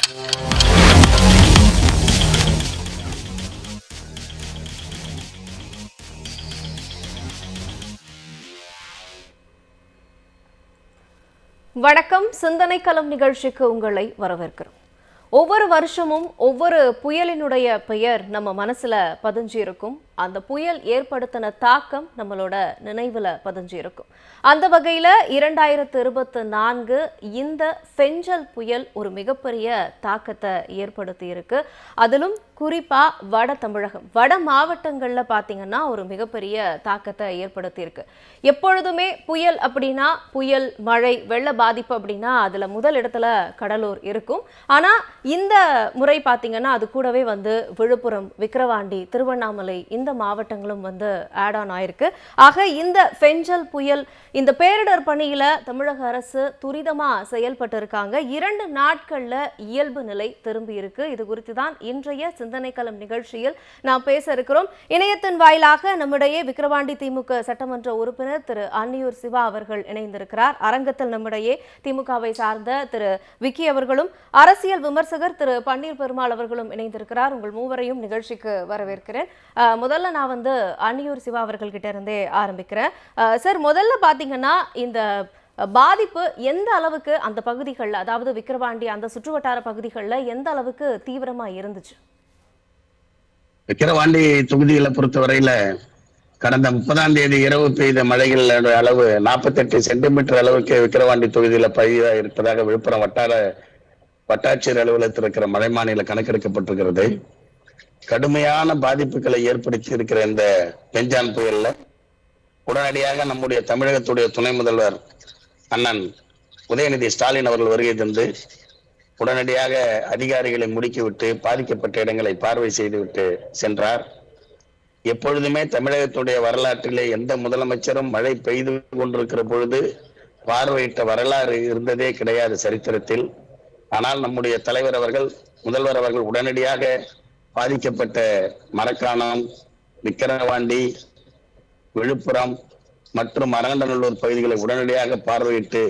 வணக்கம். சிந்தனை களம் நிகழ்ச்சிக்கு உங்களை வரவேற்கிறோம். ஒவ்வொரு வருஷமும் ஒவ்வொரு புயலினுடைய பெயர் நம்ம மனசுல பதிஞ்சு இருக்கும். அந்த புயல் ஏற்படுத்தின தாக்கம் நம்மளோட நினைவுல பதிஞ்சு இருக்கும். அந்த வகையில 2024 இந்த பெஞ்சல் புயல் ஒரு மிகப்பெரிய தாக்கத்தை ஏற்படுத்தி இருக்கு. அதிலும் குறிப்பா வட தமிழகம், வட மாவட்டங்கள்ல பாத்தீங்கன்னா ஒரு மிகப்பெரிய தாக்கத்தை ஏற்படுத்தி இருக்கு. எப்பொழுதுமே புயல் அப்படின்னா, புயல், மழை, வெள்ள பாதிப்பு அப்படின்னா அதுல முதல் இடத்துல கடலூர் இருக்கும். ஆனா இந்த முறை பாத்தீங்கன்னா அது கூடவே விழுப்புரம், விக்கிரவாண்டி, திருவண்ணாமலை இந்த மாவட்டங்களும் ஆட் ஆன் ஆயிருக்கு. ஆக இந்த பெஞ்சல் புயல், இந்த பேரிடர் பணியில தமிழக அரசு துரிதமா செயல்பட்டு இருக்காங்க. 2 நாட்கள்ல இயல்பு நிலை திரும்பி இருக்கு. இது குறித்து தான் இன்றைய சிந்தனை களம் நிகழ்ச்சியில் நாம் பேச இருக்கிறோம். இணையத்தின் வாயிலாக நம்முடைய விக்கிரவாண்டி திமுக சட்டமன்ற உறுப்பினர் திரு அன்னியூர் சிவா அவர்கள் இணைந்திருக்கிறார். அரங்கத்தில் நம்முடைய திமுகவை சார்ந்த திரு விக்கி அவர்களும், அரசியல் விமர்சகர் திரு பன்னீர் பெருமாள் அவர்களும் இணைந்திருக்கிறார். உங்கள் மூவரையும் நிகழ்ச்சிக்கு வரவேற்கிறேன். முதல்ல நான் அன்னியூர் சிவா அவர்கள் கிட்ட இருந்தே ஆரம்பிக்கிறேன். சார், முதல்ல பாத்தீங்கன்னா இந்த பாதிப்பு எந்த அளவுக்கு அந்த பகுதிகளில், அதாவது விக்கிரவாண்டி அந்த சுற்றுவட்டார பகுதிகளில் எந்த அளவுக்கு தீவிரமா இருந்துச்சு? விக்கிரவாண்டி தொகுதிகளை பொறுத்தவரையில கடந்த 30ஆம் தேதி இரவு பெய்த மழைகள் அளவு 48 சென்டிமீட்டர் அளவுக்கு விக்கிரவாண்டி தொகுதியில பதிவா இருப்பதாக விழுப்புரம் வட்டாட்சியர் அலுவலகத்தில் இருக்கிற மழைமானியில கணக்கெடுக்கப்பட்டிருக்கிறது. கடுமையான பாதிப்புகளை ஏற்படுத்தி இருக்கிற இந்த பெஞ்சான் புயல்ல உடனடியாக நம்முடைய தமிழகத்துடைய துணை முதல்வர் அண்ணன் உதயநிதி ஸ்டாலின் அவர்கள் வருகை தந்து உடனடியாக அதிகாரிகளை முடுக்கிவிட்டு பாதிக்கப்பட்ட இடங்களை பார்வை செய்துவிட்டு சென்றார். எப்பொழுதுமே தமிழகத்துடைய வரலாற்றிலே எந்த முதலமைச்சரும் மழை பெய்து கொண்டிருக்கிற பொழுது பார்வையிட்ட வரலாறு இருந்ததே கிடையாது சரித்திரத்தில். ஆனால் நம்முடைய தலைவர் அவர்கள், முதல்வர் அவர்கள் உடனடியாக பாதிக்கப்பட்ட மரக்காணம், விக்கிரவாண்டி, விழுப்புரம் மற்றும் அரங்கநல்லூர் பகுதிகளை உடனடியாக பார்வையிட்டு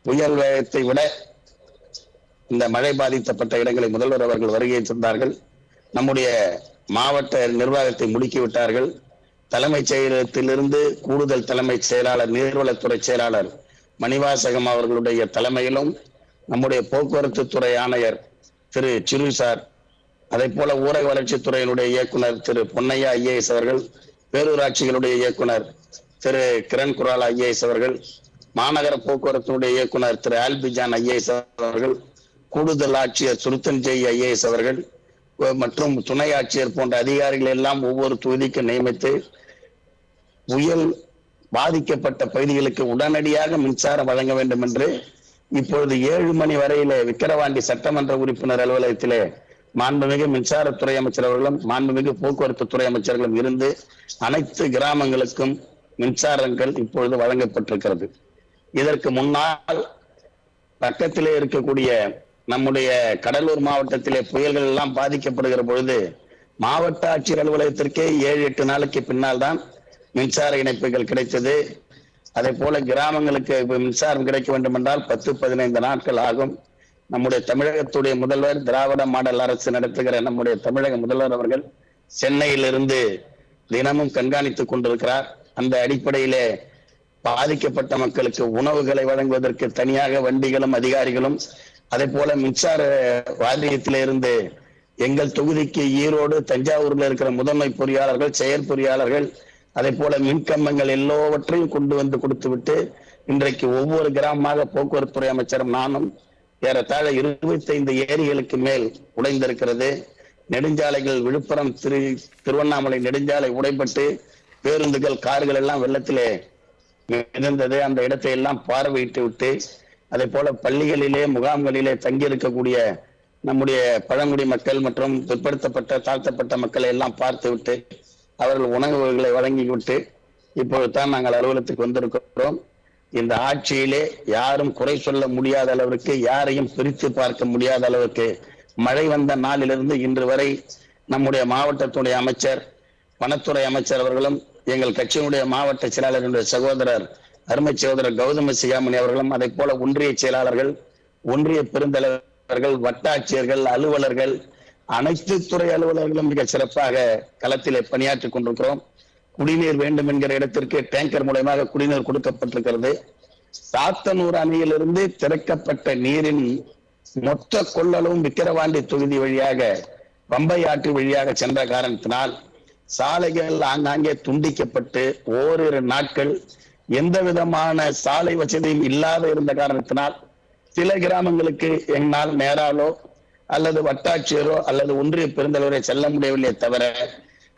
புயல் வேகத்தை விட இந்த மழை பாதிக்கப்பட்ட இடங்களை முதல்வர் அவர்கள் வருகை தந்தார்கள். நம்முடைய மாவட்ட நிர்வாகத்தை முடுக்கிவிட்டார்கள். தலைமைச் செயலகத்திலிருந்து கூடுதல் தலைமைச் செயலாளர், நீர்வளத்துறை செயலாளர் மணிவாசகம் அவர்களுடைய தலைமையிலும், நம்முடைய போக்குவரத்து துறை ஆணையர் திரு சிறு சார், அதே போல ஊரக வளர்ச்சித்துறையினுடைய இயக்குனர் திரு பொன்னையா ஐஏஎஸ் அவர்கள், பேரூராட்சிகளுடைய இயக்குனர் திரு கிரண் குரால் ஐஏஎஸ் அவர்கள், மாநகர போக்குவரத்தினுடைய இயக்குனர் திரு ஆல்பிஜான் ஐஏஎஸ் அவர்கள், கூடுதல் ஆட்சியர் சுருத்தன் ஜெய் ஐஏஎஸ் அவர்கள் மற்றும் துணை ஆட்சியர் போன்ற அதிகாரிகள் எல்லாம் ஒவ்வொரு தொகுதிக்கு நியமித்து புயல் பாதிக்கப்பட்ட பகுதிகளுக்கு உடனடியாக மின்சாரம் வழங்க வேண்டும் என்று இப்பொழுது 7 மணி வரையிலே விக்கிரவாண்டி சட்டமன்ற உறுப்பினர் அலுவலகத்திலே மாண்புமிகு மின்சாரத்துறை அமைச்சர் அவர்களும் மாண்புமிகு போக்குவரத்து துறை அமைச்சர்களும் இருந்து அனைத்து கிராமங்களுக்கும் மின்சாரங்கள் இப்பொழுது வழங்கப்பட்டிருக்கிறது. இதற்கு முன்னால் பக்கத்திலே இருக்கக்கூடிய நம்முடைய கடலூர் மாவட்டத்திலே புயல்கள் எல்லாம் பாதிக்கப்படுகிற பொழுது மாவட்ட ஆட்சியர் அலுவலகத்திற்கே 7-8 நாளுக்கு பின்னால் தான் மின்சார இணைப்புகள் கிடைத்தது. அதே போல கிராமங்களுக்கு மின்சாரம் கிடைக்க வேண்டும் என்றால் 10-15 நாட்கள் ஆகும். நம்முடைய தமிழகத்துடைய முதல்வர், திராவிட மாடல் அரசு நடத்துகிற நம்முடைய தமிழக முதல்வர் அவர்கள் சென்னையிலிருந்து தினமும் கண்காணித்துக் கொண்டிருக்கிறார். அந்த அடிப்படையிலே பாதிக்கப்பட்ட மக்களுக்கு உணவுகளை வழங்குவதற்கு தனியாக வண்டிகளும் அதிகாரிகளும், அதே போல மின்சார வாரியத்திலிருந்து எங்கள் தொகுதிக்கு ஈரோடு, தஞ்சாவூர்ல இருக்கிற முதன்மை பொறியாளர்கள், செயற்பொறியாளர்கள், அதே போல மின்கம்பங்கள் எல்லாவற்றையும் கொண்டு வந்து கொடுத்து விட்டு இன்றைக்கு ஒவ்வொரு கிராமமாக போக்குவரத்துறை அமைச்சரும் நானும் ஏறத்தாழ 25 ஏரிகளுக்கு மேல் உடைந்திருக்கிறது. நெடுஞ்சாலைகள், விழுப்புரம் திருவண்ணாமலை நெடுஞ்சாலை உடைப்பட்டு பேருந்துகள், கார்கள் எல்லாம் வெள்ளத்திலே மிதந்தது. அந்த இடத்தை எல்லாம் பார்வையிட்டு விட்டு, அதே போல பள்ளிகளிலே, முகாம்களிலே தங்கியிருக்கக்கூடிய நம்முடைய பழங்குடி மக்கள் மற்றும் பிற்படுத்தப்பட்ட தாழ்த்தப்பட்ட மக்களை எல்லாம் பார்த்து விட்டு அவர்கள் உணவுகளை வழங்கிவிட்டு இப்பொழுதுதான் நாங்கள் அலுவலகத்துக்கு வந்திருக்கிறோம். இந்த ஆட்சியிலே யாரும் குறை சொல்ல முடியாத அளவிற்கு, யாரையும் பிரித்து பார்க்க முடியாத அளவுக்கு மழை வந்த நாளிலிருந்து இன்று வரை நம்முடைய மாவட்டத்துடைய அமைச்சர், வனத்துறை அமைச்சர் அவர்களும், எங்கள் கட்சியினுடைய மாவட்ட செயலாளருடைய சகோதரர் அருமை சகோதரர் கௌதம சிகாமணி அவர்களும், அதை போல ஒன்றிய செயலாளர்கள், ஒன்றிய பெருந்தலைவர் ஆணையாளர்கள், வட்டாட்சியர்கள், அலுவலர்கள், அனைத்து துறை அலுவலர்களும் மிக சிறப்பாக களத்திலே பணியாற்றிக் கொண்டிருக்கிறோம். குடிநீர் வேண்டும் என்கிற இடத்திற்கு டேங்கர் மூலமாக குடிநீர் கொடுக்கப்பட்டிருக்கிறது. சாத்தனூர் அணையிலிருந்து திறக்கப்பட்ட நீரின் மொத்த கொள்ளளவும் விக்கிரவாண்டி தொகுதி வழியாக பம்பை ஆற்று வழியாக சென்ற காரணத்தினால் சாலைகள் ஆங்காங்கே துண்டிக்கப்பட்டு ஓரிரு நாட்கள் எந்த விதமான சாலை வசதியும் இல்லாத இருந்த காரணத்தினால் சில கிராமங்களுக்கு என்னால் நேராலோ அல்லது வட்டாட்சியரோ அல்லது ஒன்றிய பெருந்தலைவரை செல்ல முடியவில்லை தவிர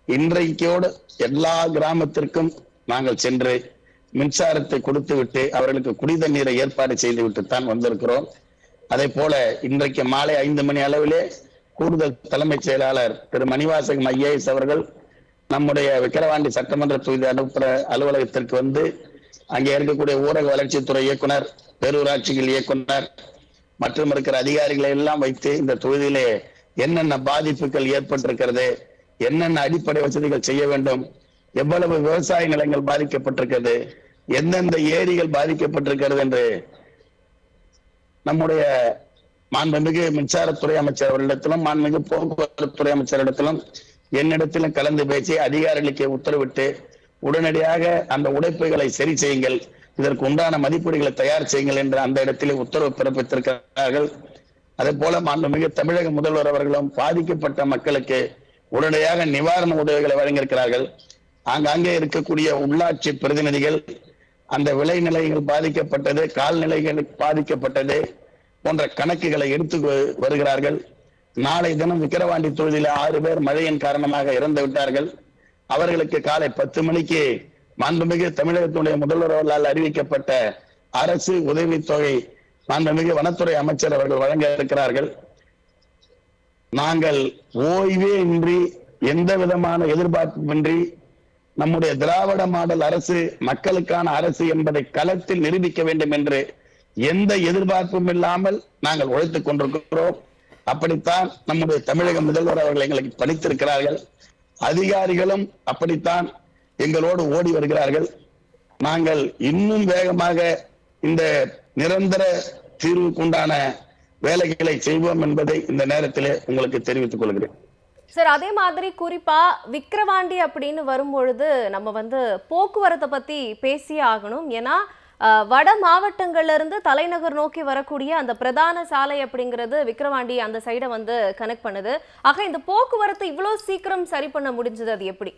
இன்றைக்கோடு எல்லா கிராமத்திற்கும் நாங்கள் சென்று மின்சாரத்தை கொடுத்து விட்டு அவர்களுக்கு குடி தண்ணீரை ஏற்பாடு செய்து விட்டு தான் வந்திருக்கிறோம். அதே போல இன்றைக்கு மாலை 5 மணி அளவிலே கூடுதல் தலைமைச் செயலாளர் திரு மணிவாசகம் ஐஏஎஸ் அவர்கள் நம்முடைய விக்கிரவாண்டி சட்டமன்ற தொகுதி அலுவலகத்திற்கு வந்து அங்கே இருக்கக்கூடிய ஊரக வளர்ச்சித்துறை இயக்குனர், பேரூராட்சிகள் இயக்குனர் மற்றும் இருக்கிற அதிகாரிகளை எல்லாம் வைத்து இந்த தொகுதியிலே என்னென்ன பாதிப்புகள் ஏற்பட்டிருக்கிறது, என்னென்ன அடிப்படை வசதிகள் செய்ய வேண்டும், எவ்வளவு விவசாய நிலங்கள் பாதிக்கப்பட்டிருக்கிறது, எந்தெந்த ஏரிகள் பாதிக்கப்பட்டிருக்கிறது என்று நம்முடைய மாண்புமிகு மின்சாரத்துறை அமைச்சர் அவர்களிடத்திலும் மாண்புமிகு போக்குவரத்துறை அமைச்சரிடத்திலும் என்னிடத்திலும் கலந்து பேசி அதிகாரிகளுக்கு உத்தரவிட்டு உடனடியாக அந்த உடைப்புகளை சரி செய்யுங்கள், இதற்கு உண்டான மதிப்பீடுகளை தயார் செய்யுங்கள் என்று அந்த இடத்திலே உத்தரவு பிறப்பித்திருக்கிறார்கள். அதே போல மாண்புமிகு தமிழக முதல்வர் அவர்களும் பாதிக்கப்பட்ட மக்களுக்கு உடனடியாக நிவாரண உதவிகளை வழங்கியிருக்கிறார்கள். ஆங்காங்கே இருக்கக்கூடிய உள்ளாட்சி பிரதிநிதிகள் அந்த விளைநிலைகள் பாதிக்கப்பட்டது, கால்நிலைகள் பாதிக்கப்பட்டது போன்ற கணக்குகளை எடுத்து வருகிறார்கள். நாளை தினம் விக்கிரவாண்டி தொகுதியில் 6 பேர் மழையின் காரணமாக இறந்து விட்டார்கள். அவர்களுக்கு காலை 10 மணிக்கு மாண்புமிகு தமிழகத்தினுடைய முதல்வர் அவர்களால் அறிவிக்கப்பட்ட அரசு உதவித்தொகை மாண்புமிகு வனத்துறை அமைச்சர் அவர்கள் வழங்க இருக்கிறார்கள். நாங்கள் ஓய்வே இன்றி எந்த விதமான எதிர்பார்ப்புமின்றி நம்முடைய திராவிட மாடல் அரசு மக்களுக்கான அரசு என்பதை களத்தில் நிரூபிக்க வேண்டும் என்று எந்த எதிர்பார்ப்பும் இல்லாமல் நாங்கள் உழைத்துக் கொண்டிருக்கிறோம். அப்படித்தான் நம்முடைய தமிழக முதல்வர் அவர்கள் எங்களுக்கு பணித்திருக்கிறார்கள். அதிகாரிகளும் அப்படித்தான் எங்களோடு ஓடி வருகிறார்கள். நாங்கள் இன்னும் வேகமாக இந்த நிரந்தர தீர்வுக்குண்டான வேலைகளை செய்வோம் என்பதை இந்த நேரத்திலே உங்களுக்கு தெரிவித்துக் கொள்கிறேன். சார், அதே மாதிரி குறிப்பா விக்கிரவாண்டி அப்படின்னு வரும்பொழுது நம்ம வந்து போக்குவரத்தை பத்தி பேசியே ஆகணும். ஏன்னா வட மாவட்டங்கள்ல இருந்து தலைநகர் நோக்கி வரக்கூடிய அந்த பிரதான சாலை அப்படிங்கிறது விக்கிரவாண்டி அந்த சைடை வந்து கனெக்ட் பண்ணுது. ஆக இந்த போக்குவரத்து இவ்வளவு சீக்கிரம் சரி பண்ண முடிஞ்சது, அது எப்படி?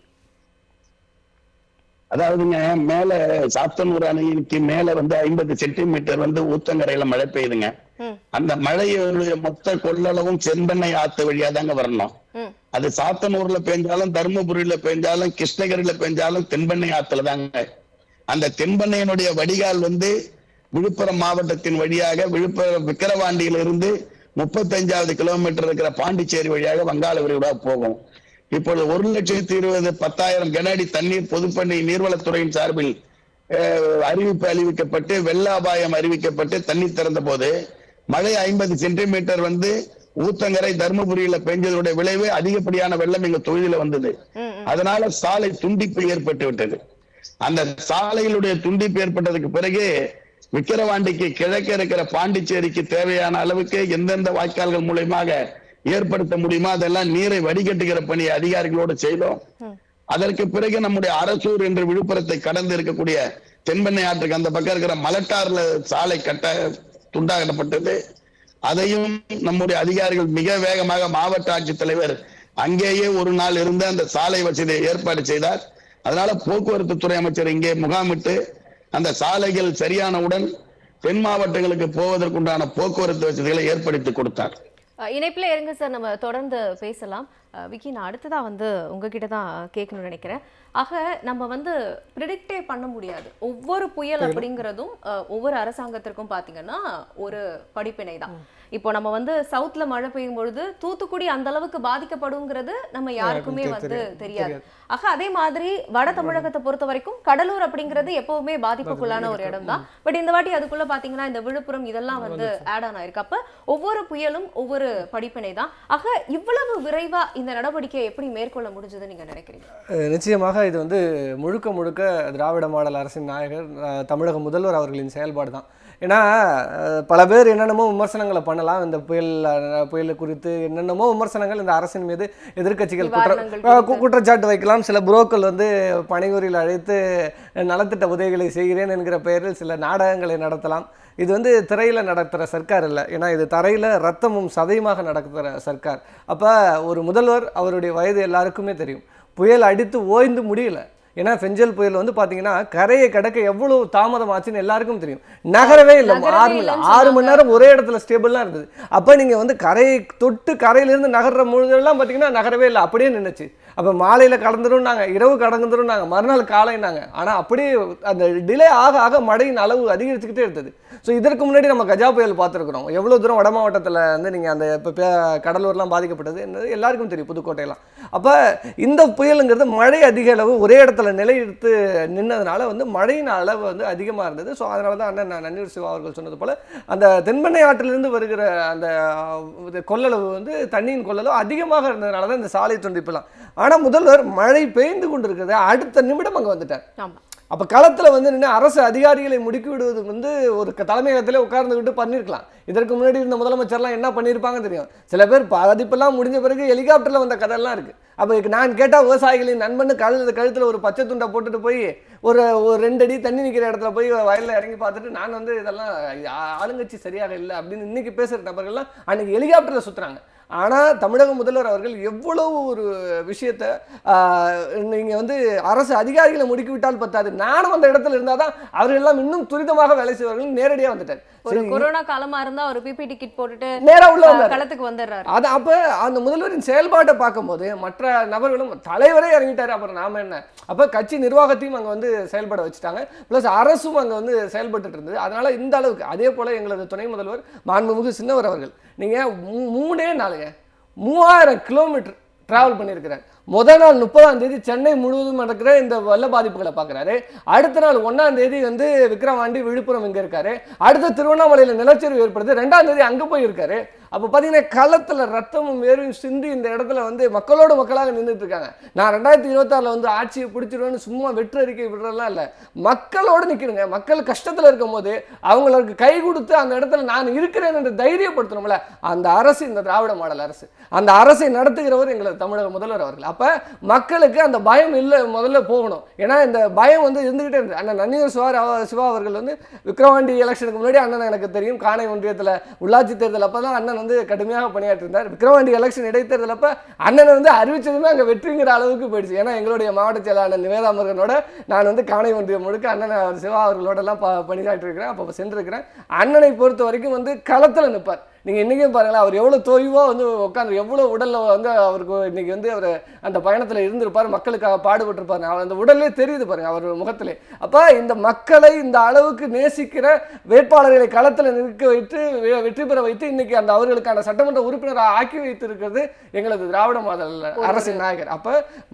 அதாவதுங்க, மேல சாத்தனூர் அணைக்கு மேல வந்து 50 சென்டிமீட்டர் வந்து ஊத்தங்கரையில மழை பெய்யுதுங்க. அந்த மழையுடைய மொத்த கொள்ளளவும் செம்பெண்ணை ஆத்து வழியா தாங்க வரணும். அது சாத்தனூர்ல பெஞ்சாலும், தருமபுரியில பெஞ்சாலும், கிருஷ்ணகிரியில பெஞ்சாலும் தென்பெண்ணை ஆத்துல தாங்க. அந்த தென்பெண்ணையினுடைய வடிகால் வந்து விழுப்புரம் மாவட்டத்தின் வழியாக விக்கிரவாண்டியிலிருந்து 35வது கிலோமீட்டர் இருக்கிற பாண்டிச்சேரி வழியாக வங்காள விரிகுடா போகும். இப்பொழுது 1,20,10,000 கன அடி தண்ணீர் பொதுப்பணி நீர்வளத்துறையின் சார்பில் அறிவிப்பு அறிவிக்கப்பட்டு வெள்ள அபாயம் அறிவிக்கப்பட்டு தண்ணீர் திறந்த போது மழை 50 சென்டிமீட்டர் வந்து ஊத்தங்கரை தர்மபுரியில பெஞ்சதுடைய விளைவு அதிகப்படியான வெள்ளம் எங்க தொகுதியில வந்தது. அதனால சாலை துண்டிப்பு ஏற்பட்டு விட்டது. அந்த சாலைகளுடைய துண்டிப்பு ஏற்பட்டதுக்கு பிறகு விக்கிரவாண்டிக்கு கிழக்கே இருக்கிற பாண்டிச்சேரிக்கு தேவையான அளவுக்கு எந்தெந்த வாய்க்கால்கள் மூலமாக ஏற்படுத்த முடியுமோ அதெல்லாம் நீரை வடிகட்டுகிற பணி அதிகாரிகளோடு செய்தோம். அதற்கு பிறகு நம்முடைய அரசூர் என்று விழுப்புரத்தை கடந்து இருக்கக்கூடிய தென்பெண்ணை ஆற்றுக்கு அந்த பக்கம் இருக்கிற மலட்டாறுல சாலை துண்டாகப்பட்டது. அதையும் நம்முடைய அதிகாரிகள் மிக வேகமாக மாவட்ட ஆட்சித்தலைவர் அங்கேயே ஒரு நாள் இருந்து அந்த சாலை வசதியை ஏற்பாடு செய்தார். அதனால போக்குவரத்து துறை அமைச்சர் இங்கே முகாமிட்டு அந்த சாலைகள் சரியானவுடன் தென் மாவட்டங்களுக்கு போவதற்குண்டான போக்குவரத்து வசதிகளை ஏற்படுத்தி கொடுத்தார். இணைப்பில் இருங்க சார், நம்ம தொடர்ந்து பேசலாம். விக்கி, நான் அடுத்ததா வந்து உங்ககிட்ட தான் கேட்கணும்னு நினைக்கிறேன். ஆக நம்ம வந்து ப்ரிடிக்டே பண்ண முடியாது. ஒவ்வொரு புயல் அப்படிங்கிறதும் ஒவ்வொரு அரசாங்கத்திற்கும் பார்த்தீங்கன்னா ஒரு படிப்பினை தான். இப்போ நம்ம வந்து சவுத்ல மழை பெய்யும் பொழுது தூத்துக்குடி அந்த அளவுக்கு பாதிக்கப்படுங்கிறது நம்ம யாருக்குமே வந்து தெரியாது. ஆக அதே மாதிரி வட தமிழகத்தை பொறுத்த வரைக்கும் கடலூர் அப்படிங்கிறது எப்பவுமே பாதிப்புக்குள்ளான ஒரு இடம் தான். பட் இந்த வாட்டி அதுக்குள்ள பாத்தீங்கன்னா இந்த விழுப்புரம் இதெல்லாம் வந்து ஆட் ஆன் ஆயிருக்கு. அப்ப ஒவ்வொரு புயலும் ஒவ்வொரு படிப்பினை தான். ஆக இவ்வளவு விரைவா இந்த நடவடிக்கையை எப்படி மேற்கொள்ள முடிஞ்சதுன்னு நீங்க நினைக்கிறீங்க? நிச்சயமாக இது வந்து முழுக்க முழுக்க திராவிட மாடல் அரசின் நாயகர் தமிழக முதல்வர் அவர்களின் செயல்பாடு தான். ஏன்னா பல பேர் என்னென்னமோ விமர்சனங்களை பண்ணலாம் இந்த புயல் குறித்து என்னென்னமோ விமர்சனங்கள் இந்த அரசின் மீது எதிர்க்கட்சிகள் குற்றச்சாட்டு வைக்கலாம். சில புரோக்கள் வந்து பணிபுரியில் அழைத்து நலத்திட்ட உதவிகளை செய்கிறேன் என்கிற பெயரில் சில நாடகங்களை நடத்தலாம். இது வந்து திரையில் நடத்துகிற சர்க்கார் இல்லை, ஏன்னா இது தரையில் ரத்தமும் சதையுமாக நடத்துகிற சர்க்கார். அப்போ ஒரு முதல்வர், அவருடைய வயது எல்லாருக்குமே தெரியும், புயல் அடித்து ஓய்ந்து முடியல. ஏன்னா பெஞ்சல் புயல் வந்து பார்த்தீங்கன்னா கரையை கடக்க எவ்வளோ தாமதம் ஆச்சுன்னு எல்லாருக்கும் தெரியும். நகரவே இல்லை, 6 மணி நேரம் ஒரே இடத்துல ஸ்டேபிளாக இருந்தது. அப்போ நீங்கள் வந்து கரையை தொட்டு கரையிலேருந்து நகர்ற முழுதெல்லாம் பார்த்தீங்கன்னா நகரவே இல்லை, அப்படியே நின்றுச்சு. அப்போ மாலையில் கடந்துரும்னாங்க, இரவு கடந்துரும்னாங்க, மறுநாள் காலைனாங்க. ஆனால் அப்படியே அந்த டிலே ஆக ஆக மழையின் அளவு அதிகரிச்சுக்கிட்டே இருந்தது. ஸோ இதற்கு முன்னாடி நம்ம கஜா புயல் பார்த்துருக்குறோம். எவ்வளோ தூரம் வட மாவட்டத்தில் வந்து நீங்கள் அந்த இப்போ கடலூர்லாம் பாதிக்கப்பட்டது என்னது எல்லாருக்கும் தெரியும், புதுக்கோட்டையெல்லாம். அப்போ இந்த புயலுங்கிறது மழை அதிக அளவு ஒரே இடத்துல நிலையிட்டு நின்னதுனால வந்து மழையின் அளவு வந்து அதிகமாக இருந்தது. ஸோ அதனால தான் அண்ணன் நன்னீர் சிவா அவர்கள் சொன்னது போல் அந்த தென்பெண்ணை ஆற்றிலிருந்து வருகிற அந்த கொள்ளளவு வந்து தண்ணியின் கொள்ளளவு அதிகமாக இருந்ததுனால தான் இந்த சாலை துண்டிப்புலாம். ஆனால் முதல்வர் மழை பெய்ந்து கொண்டு இருக்கிறது அடுத்த நிமிடம் அங்கே வந்துட்டார். அப்போ களத்தில் வந்து நின்று அரசு அதிகாரிகளை முடுக்கி விடுவது வந்து ஒரு தலைமையகத்திலே உட்கார்ந்துக்கிட்டு பண்ணியிருக்கலாம். இதற்கு முன்னாடி இருந்த முதலமைச்சர்லாம் என்ன பண்ணியிருப்பாங்க தெரியும். சில பேர் பாதிப்பெல்லாம் முடிஞ்ச பிறகு ஹெலிகாப்டரில் வந்த கதையெல்லாம் இருக்குது. அப்போ நான் கேட்டால் விவசாயிகளின் நண்பன்னு கழுத்தில் ஒரு பச்சை துண்டை போட்டுட்டு போய் ஒரு 2 அடி தண்ணி நிற்கிற இடத்துல போய் வயலில் இறங்கி பார்த்துட்டு நான் வந்து இதெல்லாம் ஆளுங்கட்சி சரியாக இல்லை அப்படின்னு இன்னைக்கு பேசுகிற நபர்கள்லாம் அன்றைக்கி ஹெலிகாப்டரில் சுற்றுறாங்க. ஆனால் தமிழக முதல்வர் அவர்கள் எவ்வளவு ஒரு விஷயத்தை நீங்கள் வந்து அரசு அதிகாரிகளை முடுக்கிவிட்டால் பத்தாது, நானும் அந்த இடத்துல இருந்தால் தான் அவர்கள் எல்லாம் இன்னும் துரிதமாக வேலை செய்வார்கள். நேரடியாக வந்துட்டார். ஒரு கொரோனா காலமா இருந்தா ஒரு பிபிடி கிட் போட்டுட்டு நேரா உள்ள களத்துக்கு வந்துடுறாரு. அது அப்போ அந்த முதல்வரின் செயல்பாட்டை பார்க்கும்போது மற்ற நபர்களும் தலைவரே இறங்கிட்டாரு. அப்புறம் நாம என்ன, அப்போ கட்சி நிர்வாகத்தையும் அங்கே வந்து செயல்பட வச்சுட்டாங்க. ப்ளஸ் அரசும் அங்கே வந்து செயல்பட்டு இருந்தது. அதனால இந்த அளவுக்கு அதே போல எங்களது துணை முதல்வர் மாண்புமிகு சின்னவர் அவர்கள் நீங்கள் 3 நாளுங்க 3000 கிலோமீட்டர் டிராவல் பண்ணியிருக்கிறார். முதல் நாள் 30ஆம் தேதி சென்னை முழுவதும் நடக்கிற இந்த வெள்ள பாதிப்புகளை பார்க்குறாரு. அடுத்த நாள் 1ஆம் தேதி வந்து விக்கிரவாண்டி விழுப்புரம் இங்கே இருக்காரு. அடுத்த திருவண்ணாமலையில் நிலச்சரிவு ஏற்படுது. 2ஆம் தேதி அங்கே போய் இருக்காரு. அப்போ பார்த்தீங்கன்னா களத்தில் ரத்தமும் வேர்வையும் சிந்தி இந்த இடத்துல வந்து மக்களோடு மக்களாக நின்றுட்டு இருக்காங்க. நான் 2026 வந்து ஆட்சியை பிடிச்சிருவேன்னு சும்மா வெற்று அறிக்கை விடுறதெல்லாம் இல்லை, மக்களோடு நிற்கணுங்க. மக்கள் கஷ்டத்தில் இருக்கும் போது அவங்களுக்கு கை கொடுத்து அந்த இடத்துல நான் இருக்கிறேன் என்று தைரியப்படுத்தணும்ல. அந்த அரசு இந்த திராவிட மாடல் அரசு, அந்த அரசை நடத்துகிறவர் எங்களது தமிழக முதல்வர் அவர்கள். அப்போ மக்களுக்கு அந்த பயம் இல்லை, முதல்ல போகணும். ஏன்னா இந்த பயம் வந்து இருந்துகிட்டே இருந்தது. அண்ணன் நன்னீர் சிவா அவர்கள் வந்து விக்கிரவாண்டி எலெக்ஷனுக்கு முன்னாடி அண்ணன் எனக்கு தெரியும் காணை ஒன்றியத்தில் உள்ளாட்சி தேர்தல் அப்போ தான் அண்ணன் வந்து கடுமையாக பணியாற்றிருந்தார். விக்கிரவாண்டி எலெக்ஷன் இடைத்தேர்தல் அப்போ அண்ணன் வந்து அறிவிச்சதுமே அங்கே வெற்றிங்கிற அளவுக்கு போயிடுச்சு. ஏன்னா எங்களுடைய மாவட்ட செயலாளர் நிவேதா முருகனோட நான் வந்து காணை ஒன்றியம் முழுக்க அண்ணன் சிவா அவர்களோடலாம் பணியாற்றிருக்கிறேன். அப்போ சென்றிருக்கிறேன். அண்ணனை பொறுத்த வரைக்கும் வந்து களத்தில் நிற்பார். நீங்கள் இன்றைக்கும் பாருங்களேன், அவர் எவ்வளோ தோய்வாக வந்து உட்காந்து எவ்வளோ உடலில் வந்து அவருக்கு இன்றைக்கி வந்து அவர் அந்த பயணத்தில் இருந்திருப்பார், மக்களுக்காக பாடுபட்டிருப்பார். அவர் அந்த உடலே தெரியுது பாருங்கள் அவர் முகத்திலே. அப்போ இந்த மக்களை இந்த அளவுக்கு நேசிக்கிற வேட்பாளர்களை களத்தில் நிற்க வைத்து வெற்றி பெற வைத்து இன்றைக்கி அந்த அவர்களுக்கான சட்டமன்ற உறுப்பினராக ஆக்கி வைத்திருக்கிறது எங்களது திராவிட மாடல் அரசின் நாயகர். அப்போ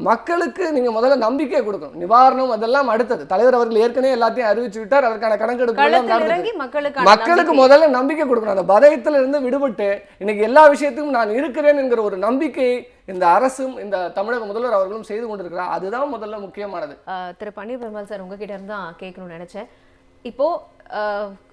மக்களுக்கு நீங்கள் முதல்ல நம்பிக்கை கொடுக்கணும். நிவாரணம் அதெல்லாம் அடுத்தது. தலைவர் அவர்கள் ஏற்கனவே எல்லாத்தையும் அறிவிச்சு விட்டார். அதற்கான கணக்கெடுப்பு மக்களுக்கு முதல்ல நம்பிக்கை கொடுக்கணும். அந்த பதயத்தில் இருந்து விடுபட்டு இன்னைக்கு எல்லா விஷயத்துக்கும் நான் இருக்கிறேன் என்கிற ஒரு நம்பிக்கையை இந்த அரசும் இந்த தமிழக முதல்வர் அவர்களும் செய்து கொண்டிருக்கிறார். அதுதான் முதல்ல முக்கியமானது. திரு பன்னீர் பெருமாள் சார், உங்ககிட்ட இருந்து தான் கேட்கணும்னு நினைச்சேன். இப்போ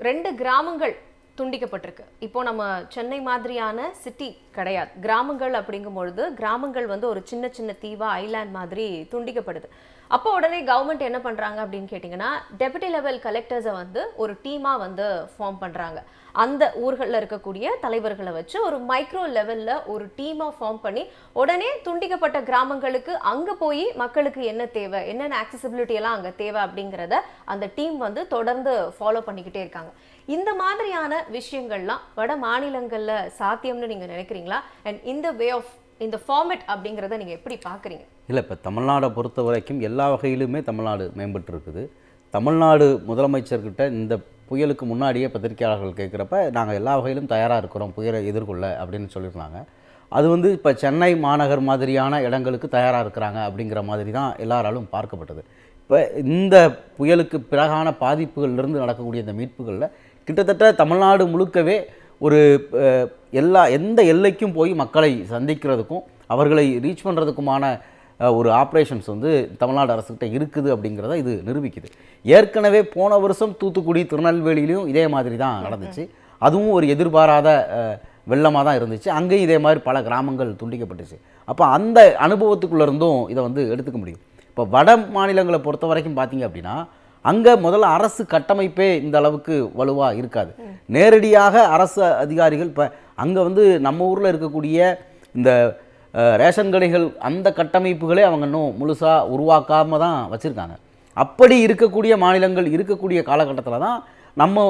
2 கிராமங்கள் துண்டிக்கப்பட்டிருக்கு. இப்போ நம்ம சென்னை மாதிரியான சிட்டி கிடையாது, கிராமங்கள் அப்படிங்கும் பொழுது கிராமங்கள் வந்து ஒரு சின்ன சின்ன தீவா ஐலாண்ட் மாதிரி துண்டிக்கப்படுது. அப்போ உடனே கவர்மெண்ட் என்ன பண்றாங்க அப்படின்னு கேட்டிங்கன்னா, டெபுட்டி லெவல் கலெக்டர்ஸை வந்து ஒரு டீமா வந்து ஃபார்ம் பண்றாங்க. அந்த ஊர்களில் இருக்கக்கூடிய தலைவர்களை வச்சு ஒரு மைக்ரோ லெவல்ல ஒரு டீமா ஃபார்ம் பண்ணி உடனே துண்டிக்கப்பட்ட கிராமங்களுக்கு அங்க போய் மக்களுக்கு என்ன தேவை, என்னென்ன ஆக்சசிபிலிட்டி எல்லாம் அங்க தேவை அப்படிங்கிறத அந்த டீம் வந்து தொடர்ந்து ஃபாலோ பண்ணிக்கிட்டே இருக்காங்க. இந்த மாதிரியான விஷயங்கள்லாம் வட மாநிலங்கள்ல சாத்தியம்னு நீங்க நினைக்கிறீங்களா? அண்ட் இந்த வே ஆஃப் இந்த ஃபார்மேட் அப்படிங்கிறத நீங்க எப்படி பார்க்குறீங்க? இல்லை, இப்போ தமிழ்நாடை பொறுத்த வரைக்கும் எல்லா வகையிலுமே தமிழ்நாடு மேம்பட்டு இருக்குது. தமிழ்நாடு முதலமைச்சர்கிட்ட இந்த புயலுக்கு முன்னாடியே பத்திரிகையாளர்கள் கேட்குறப்ப நாங்கள் எல்லா வகையிலும் தயாராக இருக்கிறோம் புயலை எதிர்கொள்ள அப்படின்னு சொல்லியிருந்தாங்க. அது வந்து இப்போ சென்னை மாநகர் மாதிரியான இடங்களுக்கு தயாராக இருக்கிறாங்க அப்படிங்கிற மாதிரி தான் எல்லாராலும் பார்க்கப்பட்டது. இப்போ இந்த புயலுக்கு பிறகான பாதிப்புகளிலிருந்து நடக்கக்கூடிய இந்த மீட்புகளில் கிட்டத்தட்ட தமிழ்நாடு முழுக்கவே ஒரு எந்த எல்லைக்கும் போய் மக்களை சந்திக்கிறதுக்கும் அவர்களை ரீச் பண்ணுறதுக்குமான ஒரு ஆப்ரேஷன்ஸ் வந்து தமிழ்நாடு அரசுக்கிட்ட இருக்குது அப்படிங்கிறத இது நிரூபிக்குது. ஏற்கனவே போன வருஷம் தூத்துக்குடி திருநெல்வேலியிலையும் இதே மாதிரி தான் நடந்துச்சு. அதுவும் ஒரு எதிர்பாராத வெள்ளமாக தான் இருந்துச்சு. அங்கேயும் இதே மாதிரி பல கிராமங்கள் துண்டிக்கப்பட்டுச்சு. அப்போ அந்த அனுபவத்துக்குள்ளே இருந்தும் இதை வந்து எடுத்துக்க முடியும். இப்போ வட மாநிலங்களை பொறுத்த வரைக்கும் பார்த்தீங்க அப்படின்னா அங்கே முதல்ல அரசு கட்டமைப்பே இந்த அளவுக்கு வலுவாக இருக்காது. நேரடியாக அரசு அதிகாரிகள் இப்போ அங்கே வந்து நம்ம ஊரில் இருக்கக்கூடிய இந்த ரேஷன் கடைகள் அந்த கட்டமைப்புகளே அவங்க இன்னும் முழுசாக உருவாக்காமல் தான் வச்சுருக்காங்க. அப்படி இருக்கக்கூடிய மாநிலங்கள் இருக்கக்கூடிய காலகட்டத்தில் தான் நம்ம